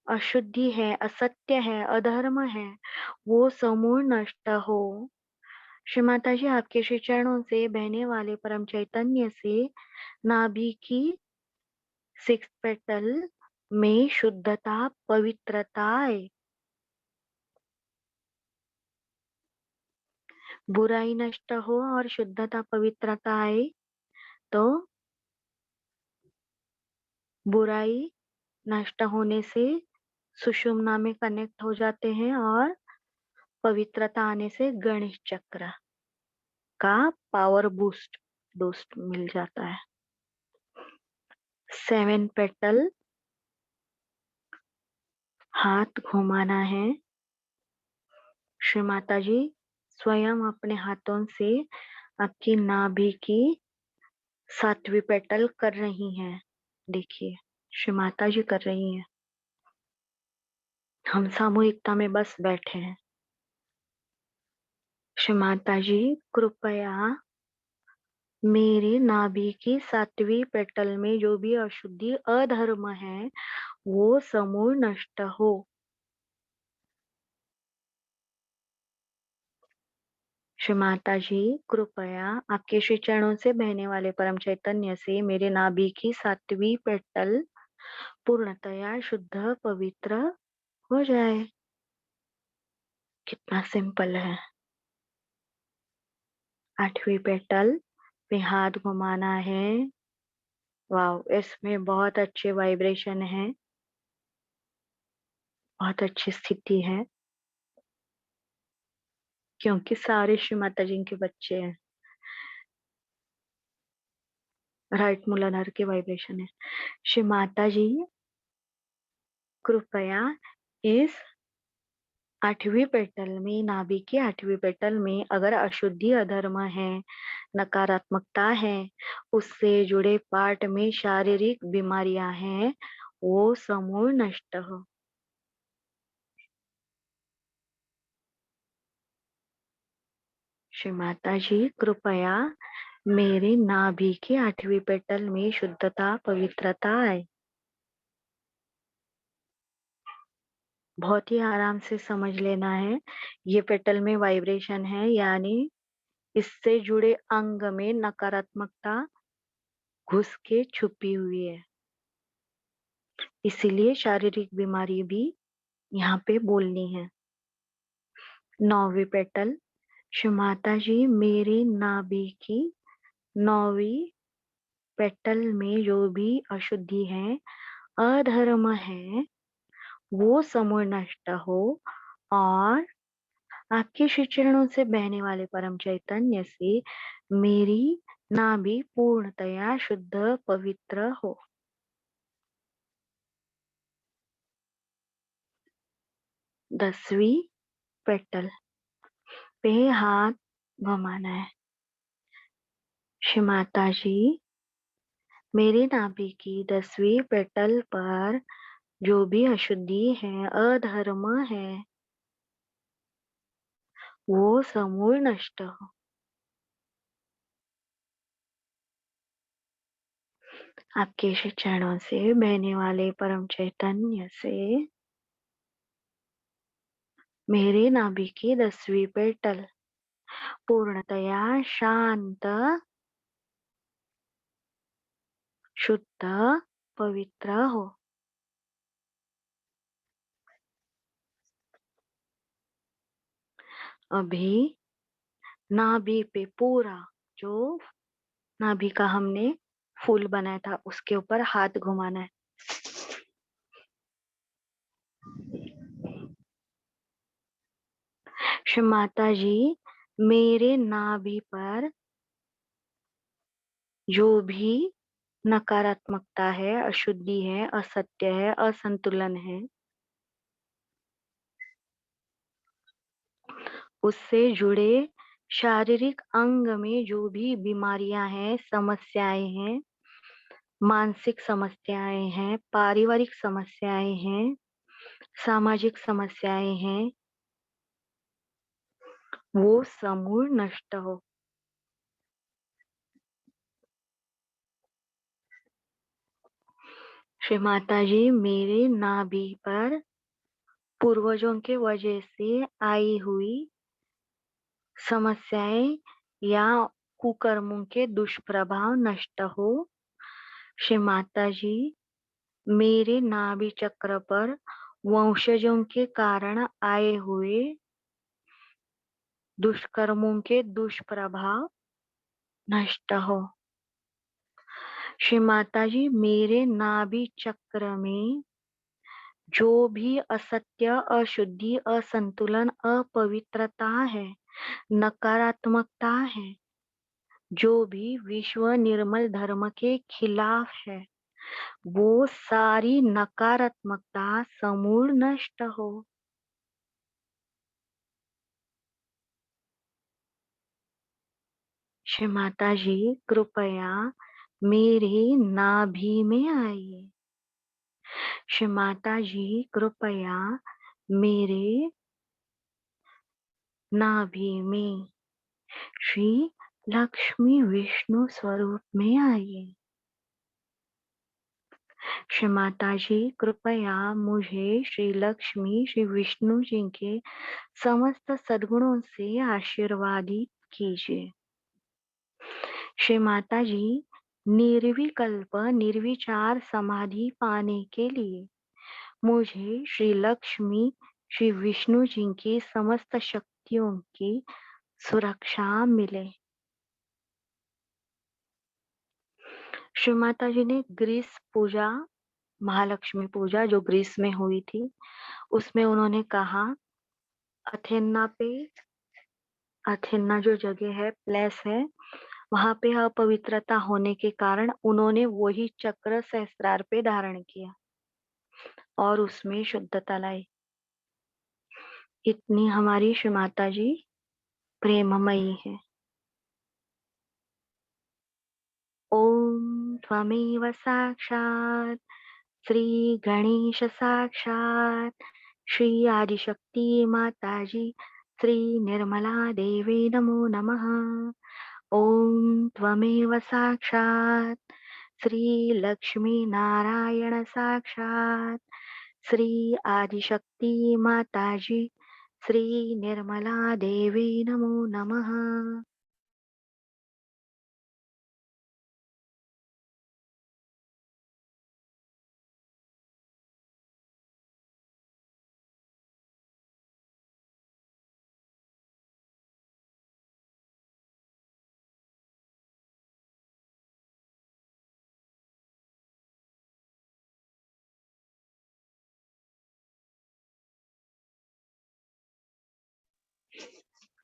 अशुद्धि है, असत्य है, अधर्म है, वो समूल नष्ट हो। श्री माता जी, आपके श्री चरणों से बहने वाले परम चैतन्य से नाभि की 6 पेटल में शुद्धता, पवित्रता आए। बुराई नष्ट हो और शुद्धता, पवित्रता आए, तो बुराई नष्ट होने से सुषुम्ना में कनेक्ट हो जाते हैं और पवित्रता आने से गणेश चक्र का पावर बूस्ट मिल जाता है। 7 पेटल हाथ घुमाना है। श्री माता जी, स्वयं अपने हाथों से आपकी नाभि की 7वीं पेटल कर रही हैं। देखिए, श्री माता जी कर रही हैं, हम सामूहिकता में बस बैठे हैं। श्री माता जी, कृपया मेरे नाभि की 7वीं पेटल में जो भी अशुद्धि, अधर्म है, वो समूल नष्ट हो। श्री माता जी, कृपया आपके श्री चरणों से बहने वाले परम चैतन्य से मेरे नाभि की 7वीं पेटल पूर्णतया शुद्ध, पवित्र हो जाए। कितना सिंपल है। 8वीं पेटल पे हाथ घुमाना है। वाव, इसमें बहुत अच्छे वाइब्रेशन है, बहुत अच्छी स्थिति है, क्योंकि सारे श्री माता जी के बच्चे हैं। राइट मूलाधार के वाइब्रेशन है। श्री माता जी, कृपया इस 8वीं पेटल में, नाभि की 8वीं पेटल में अगर अशुद्धि, अधर्म है, नकारात्मकता है, उससे जुड़े पार्ट में शारीरिक बीमारियां हैं, वो समूल नष्ट हो। श्री माता जी कृपया मेरे नाभि के 8वीं पेटल में शुद्धता पवित्रता आए। बहुत ही आराम से समझ लेना है। ये पेटल में वाइब्रेशन है, यानी इससे जुड़े अंग में नकारात्मकता घुस के छुपी हुई है, इसीलिए शारीरिक बीमारी भी यहाँ पे बोलनी है। 9वीं पेटल। श्री माता जी मेरे नाभि की 9वीं पेटल में जो भी अशुद्धि है, अधर्म है, वो समूल नष्ट हो और आपके श्री चरणों से बहने वाले परम चैतन्य से मेरी नाभि पूर्णतया शुद्ध पवित्र हो। 10वीं पेटल पे हाथ घुमाना है। श्री माता जी मेरे नाभि की 10वीं पेटल पर जो भी अशुद्धि है, अधर्म है, वो समूल नष्ट हो। आपके श्री चरणों से बहने वाले परम चैतन्य से मेरे नाभि की 10वीं पेटल पूर्णतया शांत, शुद्ध, पवित्र हो। अभी नाभि पे पूरा जो नाभि का हमने फूल बनाया था उसके ऊपर हाथ घुमाना है। श्री माता जी मेरे नाभि पर जो भी नकारात्मकता है, अशुद्धि है, असत्य है, असंतुलन है, उससे जुड़े शारीरिक अंग में जो भी बीमारियां हैं, समस्याएं हैं, मानसिक समस्याएं हैं, पारिवारिक समस्याएं हैं, सामाजिक समस्याएं हैं, वो समूल नष्ट हो। श्री माता जी मेरे नाभि पर पूर्वजों के वजह से आई हुई समस्याएं या कुकर्मों के दुष्प्रभाव नष्ट हो। श्री माता जी मेरे नाभि चक्र पर वंशजों के कारण आए हुए दुष्कर्मों के दुष्प्रभाव नष्ट हो। श्री माता जी मेरे नाभि चक्र में जो भी असत्य, अशुद्धि, असंतुलन, अपवित्रता है, नकारात्मकता है, जो भी विश्व निर्मल धर्म के खिलाफ है, वो सारी नकारात्मकता समूल नष्ट हो। श्री माता जी कृपया मेरे नाभि में आइए। श्री माता जी कृपया मेरे नाभि में श्री लक्ष्मी विष्णु स्वरूप में आइए। श्री माता जी कृपया मुझे श्री लक्ष्मी श्री विष्णु जी के समस्त सद्गुणों से आशीर्वादित कीजिए। श्री माता जी निर्विकल्प निर्विचार समाधि पाने के लिए मुझे श्री लक्ष्मी श्री विष्णु जी की समस्त शक्तियों की सुरक्षा मिले। श्री माता जी ने ग्रीस पूजा, महालक्ष्मी पूजा जो ग्रीस में हुई थी, उसमें उन्होंने कहा अथेना पे, अथेना जो जगह है, प्लेस है, वहां पे अपवित्रता होने के कारण उन्होंने वही चक्र सहस्त्रार पे धारण किया और उसमें शुद्धता लाई। इतनी हमारी श्री माता जी प्रेममयी है। ओम त्वमेव साक्षात् श्री गणेश साक्षात् श्री आदिशक्ति माता जी श्री निर्मला देवी नमो नमः। ओम त्वमेव साक्षात् श्री लक्ष्मी नारायण साक्षात् श्री आदिशक्ति माताजी श्री निर्मला देवी नमो नमः।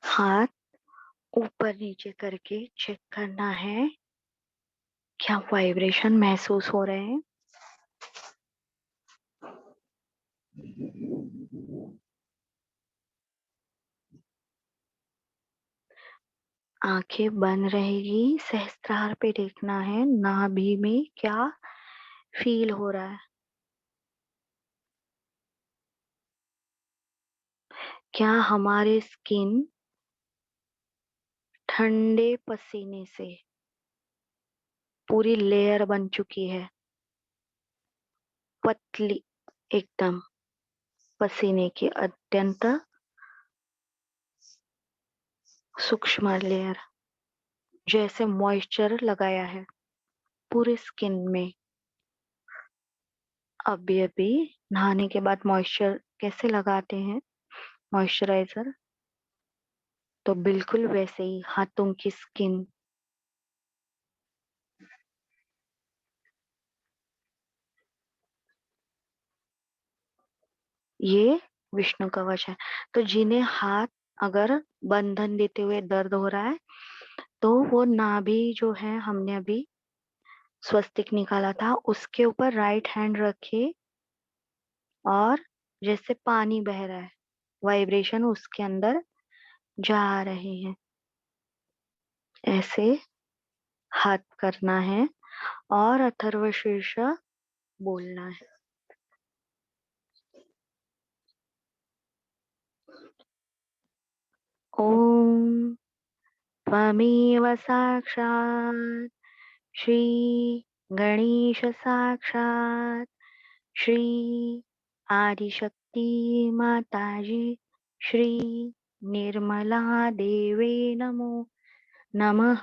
हाथ ऊपर नीचे करके चेक करना है क्या वाइब्रेशन महसूस हो रहे हैं। आंखें बंद रहेगी, सहस्त्रार पे देखना है नाभि में क्या फील हो रहा है। क्या हमारे स्किन ठंडे पसीने से पूरी लेयर बन चुकी है, पतली एकदम, पसीने की अत्यंत सूक्ष्म लेयर, जैसे मॉइस्चर लगाया है पूरे स्किन में। अभी अभी नहाने के बाद मॉइस्चर कैसे लगाते हैं, मॉइस्चराइजर, तो बिल्कुल वैसे ही हाथों की स्किन। ये विष्णु कवच है। तो जिन्हें हाथ अगर बंधन देते हुए दर्द हो रहा है, तो वो नाभि जो है हमने अभी स्वस्तिक निकाला था उसके ऊपर राइट हैंड रखे और जैसे पानी बह रहा है, वाइब्रेशन उसके अंदर जा रहे हैं, ऐसे हाथ करना है और अथर्वशीर्ष बोलना है। ओम त्वमेव साक्षात् श्री गणेश साक्षात् श्री आदिशक्ति माताजी श्री निर्मला देवे नमो नमः।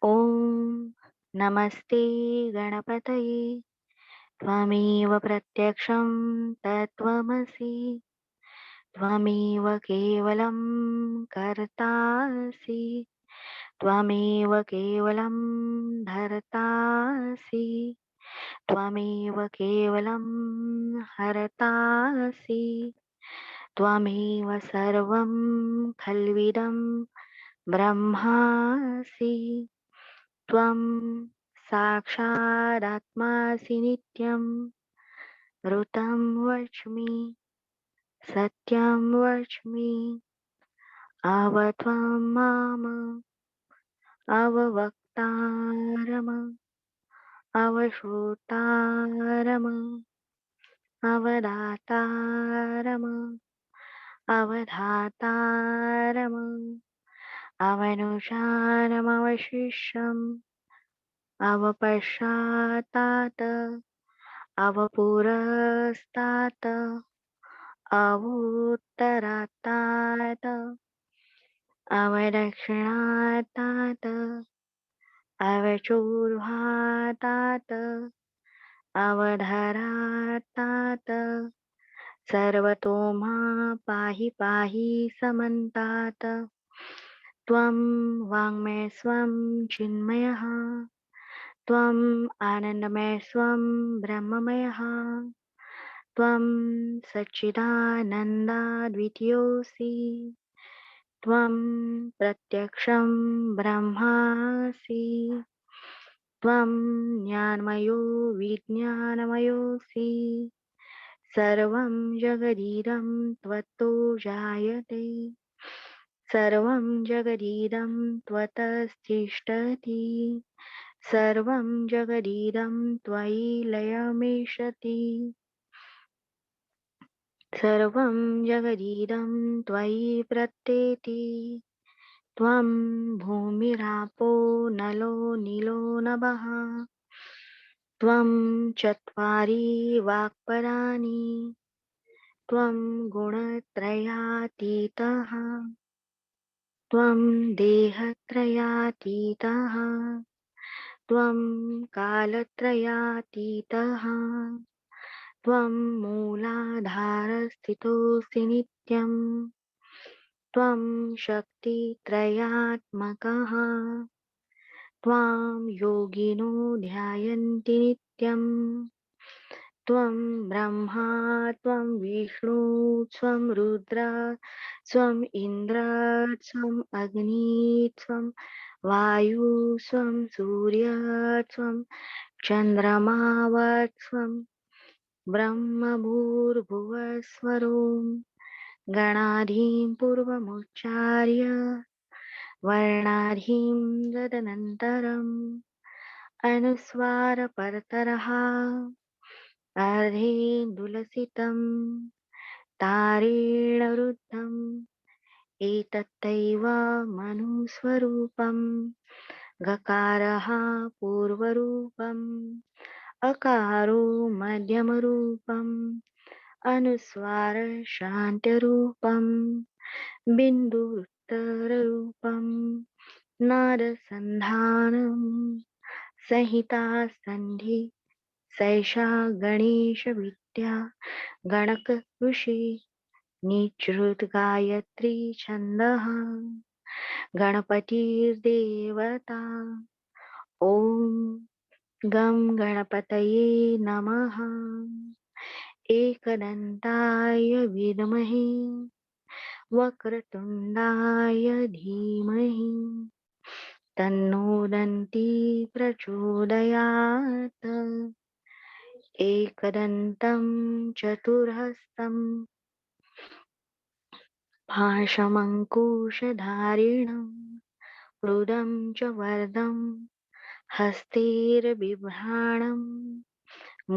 ओम नमस्ते गणपतये त्वमेव प्रत्यक्षं तत्त्वमसि त्वमेव केवलं कर्तासि त्वमेव केवलं धर्तासि त्वमेव केवलं हरतासि त्वमेव सर्वं खल्विदं ब्रह्मासि त्वं साक्षादात्मासि नित्यं ऋतं वच्मि सत्यं वच्मि अवत्वं माम अववक्तारम अवश्रोतारम अवदातारम अवधातारम अवनुषारमवशिष्यम् अवपश्चातात् अवपुरस्तात् अवोत्तरातात् अवदक्षिणातात् अवचोर्हातात् अवधरातात् सर्वतो मा पाहि पाहि समन्तात् त्वं वाङ्मय स्वं चिन्मयः त्वम् आनन्दमय स्वं ब्रह्ममयः त्वं सच्चिदानन्दाद्वितीयोऽसि त्वं प्रत्यक्षं ब्रह्मासि त्वं ज्ञानमयो विज्ञानमयोऽसि सर्वं जगदीदं त्वत्तो जायते सर्वं जगदीदं त्वतस्तिष्ठति सर्वं जगदीदं त्वयि लयमिषति सर्वं जगदीदं त्वयि प्रत्येति त्वं भूमिरापो नलो नीलो नभः त्वं चत्वारि वाक्पदानि त्वं गुणत्रयातीतः त्वं देहत्रयातीतः त्वं कालत्रयातीतः त्वं मूलाधारस्थितोऽसि नित्यम् त्वं शक्तित्रयात्मकः त्वां योगिनो ध्यायन्ति नित्यम् त्वं ब्रह्मा त्वं विष्णु त्वं रुद्र त्वम् इन्द्र त्वम् अग्नि त्वं वायु त्वं सूर्य त्वं चन्द्रमावत्वं ब्रह्म भूर्भुवस्वरों गणाधिं पूर्वमुच्चार्य वर्णाधिं तदनन्तरम् अनुस्वारपरतरः अर्धेन्दुलसितं तारेण रुद्धम् एतत्तैव मनुस्वरूपम् गकारः पूर्वरूपम् अकारो मध्यमरूपम् अनुस्वार शान्त्यरूपम् बिन्दुरुत्तररूपम् नादसन्धानम् संहिता सन्धि सैषा गणेशविद्या गणक ऋषि निजृत गायत्री छन्दः गणपतिर्देवता ॐ गं गणपतये नमः एकदन्ताय विद्महे वक्रतुण्डाय धीमहि तन्नो दन्ती प्रचोदयात् एकदन्तं चतुर्हस्तं पाशमङ्कुशधारिणं रुदं च वरदं हस्तैर्बिभ्राणं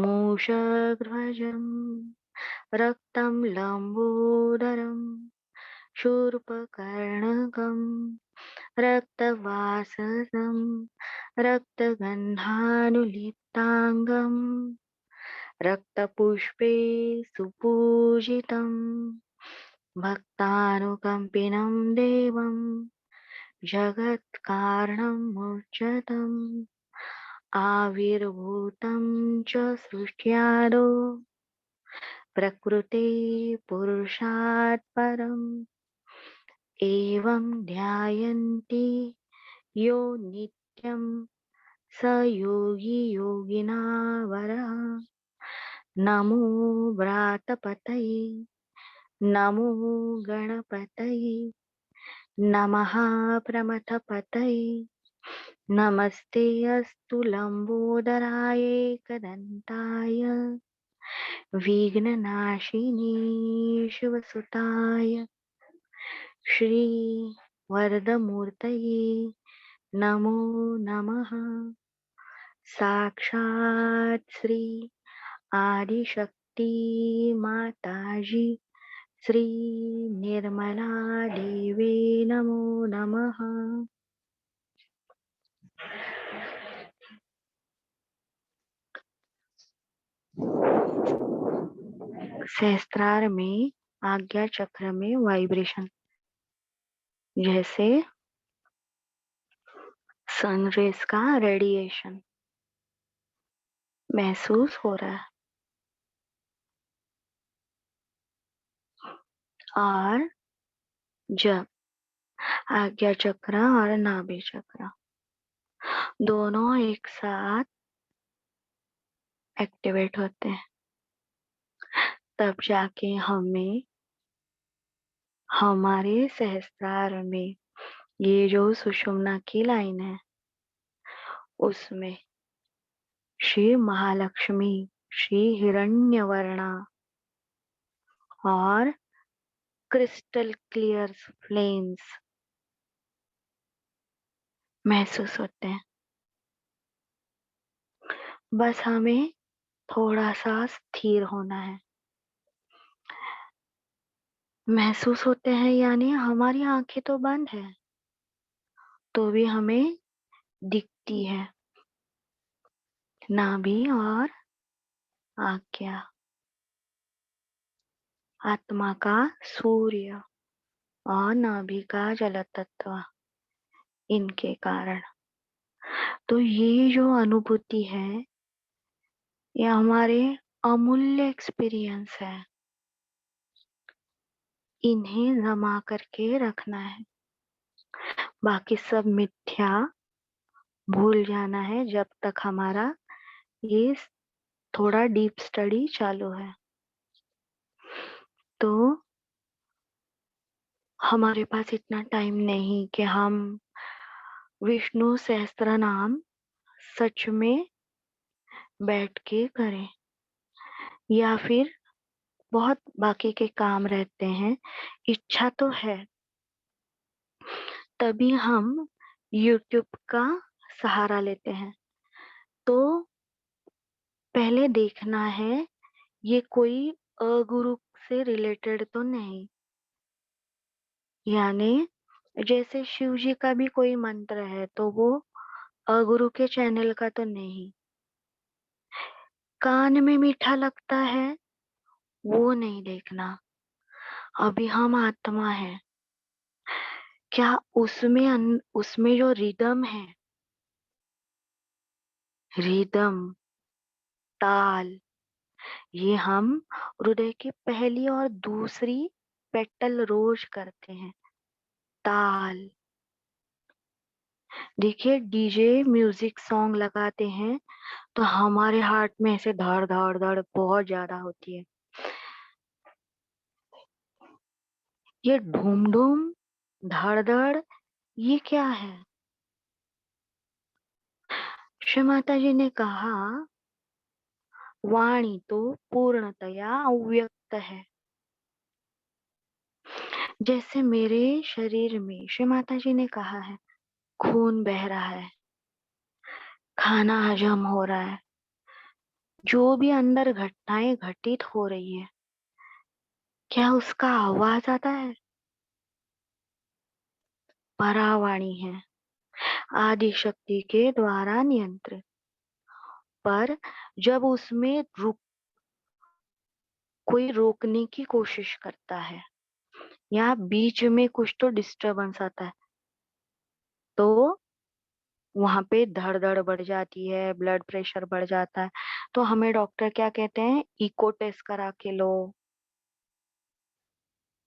मूषध्वजं रक्तं लम्बोदरं शूर्पकर्णकं रक्तवाससं रक्तगन्धानुलिप्ताङ्गं रक्तपुष्पे सुपूजितं भक्तानुकम्पिनं देवं जगत्कारणं मोक्षदम् आविर्भूतं च सृष्ट्यादौ प्रकृते पुरुषात् परम् एवं ध्यायन्ति यो नित्यं स योगी योगिनावरः नमो व्रातपतये नमो गणपतये नमः प्रमथपतये नमस्ते अस्तु लम्बोदराय एकदन्ताय विघ्ननाशिनी शिवसुताय श्रीवरदमूर्तये नमो नमः साक्षात् श्री आदिशक्ति माताजी श्री निर्मला देवी नमो नमः। सहस्त्रार में आज्ञा चक्र में वाइब्रेशन जैसे सनरेज का रेडिएशन महसूस हो रहा है और जब आज्ञा चक्र और नाभि चक्र दोनों एक साथ एक्टिवेट होते हैं तब जाके हमें हमारे सहस्त्रार में ये जो सुषुम्ना की लाइन है उसमें श्री महालक्ष्मी श्री हिरण्यवर्णा और क्रिस्टल क्लियर फ्लेम्स महसूस होते हैं। बस हमें थोड़ा सा स्थिर होना है। महसूस होते हैं, यानी हमारी आंखें तो बंद है तो भी हमें दिखती है नाभि और आज्ञा, आत्मा का सूर्य और नाभि का जल तत्व, इनके कारण। तो ये जो अनुभूति है, ये हमारे अमूल्य एक्सपीरियंस है, इन्हें जमा करके रखना है। बाकी सब मिथ्या भूल जाना है जब तक हमारा ये थोड़ा डीप स्टडी चालू है। तो हमारे पास इतना टाइम नहीं कि हम विष्णु सहस्त्र नाम सच में बैठ के करें, या फिर बहुत बाकी के काम रहते हैं। इच्छा तो है, तभी हम YouTube का सहारा लेते हैं। तो पहले देखना है ये कोई अगुरु से रिलेटेड तो नहीं, यानी जैसे शिव जी का भी कोई मंत्र है तो वो अगुरु के चैनल का तो नहीं। कान में मीठा लगता है वो नहीं देखना। अभी हम आत्मा है, क्या उसमें जो रिदम है, रिदम, ताल, ये हम हृदय की पहली और दूसरी पेटल रोज करते हैं। ताल, देखिए डीजे म्यूजिक सॉन्ग लगाते हैं तो हमारे हार्ट में ऐसे धड़ धड़ धड़ बहुत ज्यादा होती है। ये ढूम ढूम, धड़ धड़, ये क्या है? श्री माता जी ने कहा वाणी तो पूर्णतया अव्यक्त है। जैसे मेरे शरीर में श्री माता जी ने कहा है खून बह रहा है, खाना हजम हो रहा है, जो भी अंदर घटनाएं घटित हो रही है, क्या उसका आवाज आता है? परावाणी है, आदि शक्ति के द्वारा नियंत्रित। पर जब उसमें कोई रोकने की कोशिश करता है या बीच में कुछ तो डिस्टरबेंस आता है, तो वहां पे धड़धड़ बढ़ जाती है, ब्लड प्रेशर बढ़ जाता है। तो हमें डॉक्टर क्या कहते हैं, इको टेस्ट करा के लो,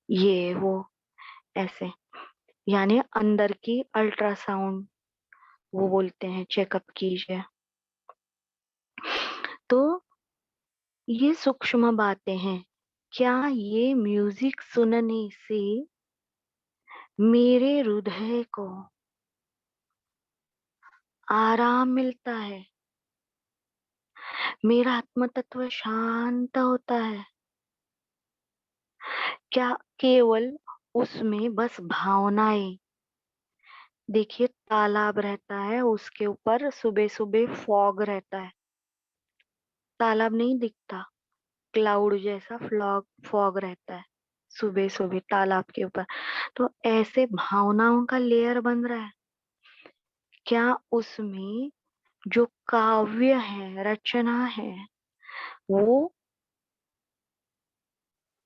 ये वो ऐसे, यानी अंदर की अल्ट्रासाउंड वो बोलते हैं चेकअप कीजिए। तो ये सूक्ष्म बातें हैं। क्या ये म्यूजिक सुनने से मेरे हृदय को आराम मिलता है, मेरा आत्म तत्व शांत होता है? क्या केवल उसमें बस भावनाएं, देखिए तालाब रहता है उसके ऊपर सुबह सुबह फॉग रहता है, तालाब नहीं दिखता, क्लाउड जैसा फ्लॉग फॉग रहता है सुबह सुबह तालाब के ऊपर। तो ऐसे भावनाओं का लेयर बन रहा है। क्या उसमें जो काव्य है, रचना है, वो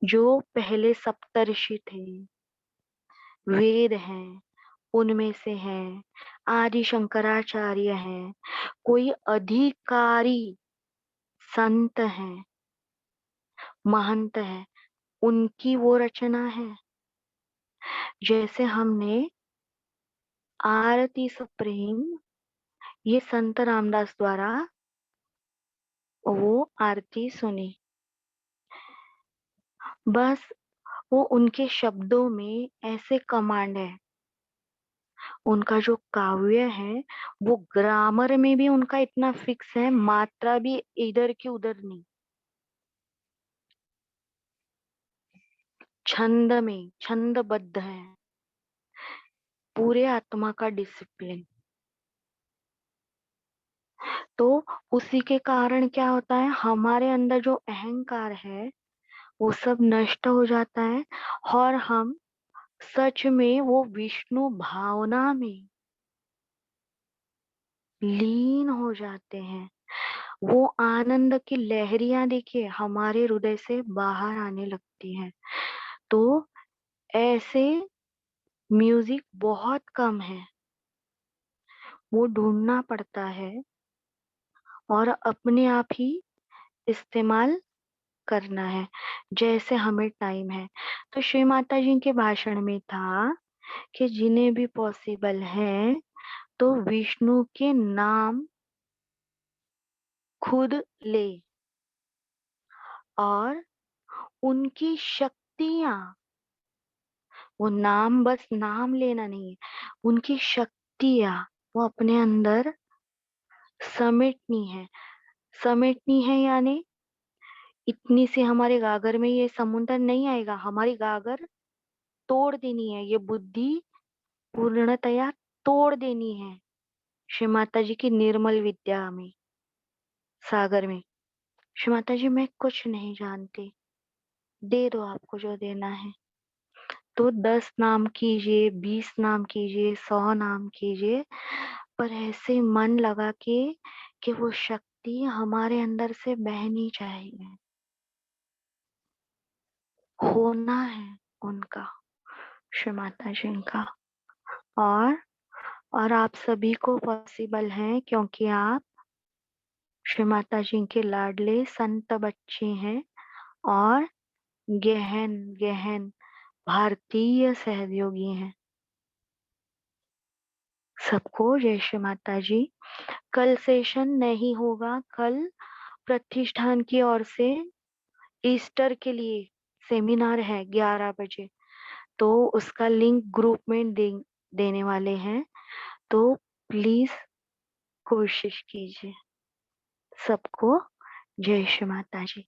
जो पहले सप्तर्षि थे, वेद हैं, उनमें से हैं, आदि शंकराचार्य हैं, कोई अधिकारी संत हैं, महंत है, उनकी वो रचना है। जैसे हमने आरती सप्रेम, ये संत रामदास द्वारा वो आरती सुनी, बस वो उनके शब्दों में ऐसे कमांड है। उनका जो काव्य है वो ग्रामर में भी उनका इतना फिक्स है, मात्रा भी इधर की उधर नहीं, छंद में छंदबद्ध है, पूरे आत्मा का डिसिप्लिन। तो उसी के कारण क्या होता है, हमारे अंदर जो अहंकार है वो सब नष्ट हो जाता है और हम सच में वो विष्णु भावना में लीन हो जाते हैं। वो आनंद की लहरियां देखिए हमारे हृदय से बाहर आने लगती हैं। तो ऐसे म्यूजिक बहुत कम है, वो ढूंढना पड़ता है और अपने आप ही इस्तेमाल करना है जैसे हमें टाइम है। तो श्री माता जी के भाषण में था कि जिन्हें भी पॉसिबल है तो विष्णु के नाम खुद ले और उनकी शक्तियां, वो नाम बस नाम लेना नहीं है, उनकी शक्तियां वो अपने अंदर समेटनी है। समेटनी है यानी इतनी से हमारे गागर में ये समुंदर नहीं आएगा, हमारी गागर तोड़ देनी है, ये बुद्धि पूर्णतया तोड़ देनी है श्री माता जी की निर्मल विद्या में, सागर में। श्री माता जी मैं कुछ नहीं जानती, दे दो आपको जो देना है। तो 10 नाम कीजिए, 20 नाम कीजिए, 100 नाम कीजिए, पर ऐसे मन लगा के कि वो शक्ति हमारे अंदर से बहनी चाहिए, होना है उनका, श्री माता जी का। और और आप सभी को पॉसिबल है क्योंकि आप श्री माता जी के लाडले संत बच्चे हैं और गहन गहन भारतीय सहयोगी हैं। सबको जय श्री माता जी। कल सेशन नहीं होगा, कल प्रतिष्ठान की ओर से ईस्टर के लिए सेमिनार है 11 बजे, तो उसका लिंक ग्रुप में देने वाले हैं, तो प्लीज कोशिश कीजिए। सबको जय श्री माता जी।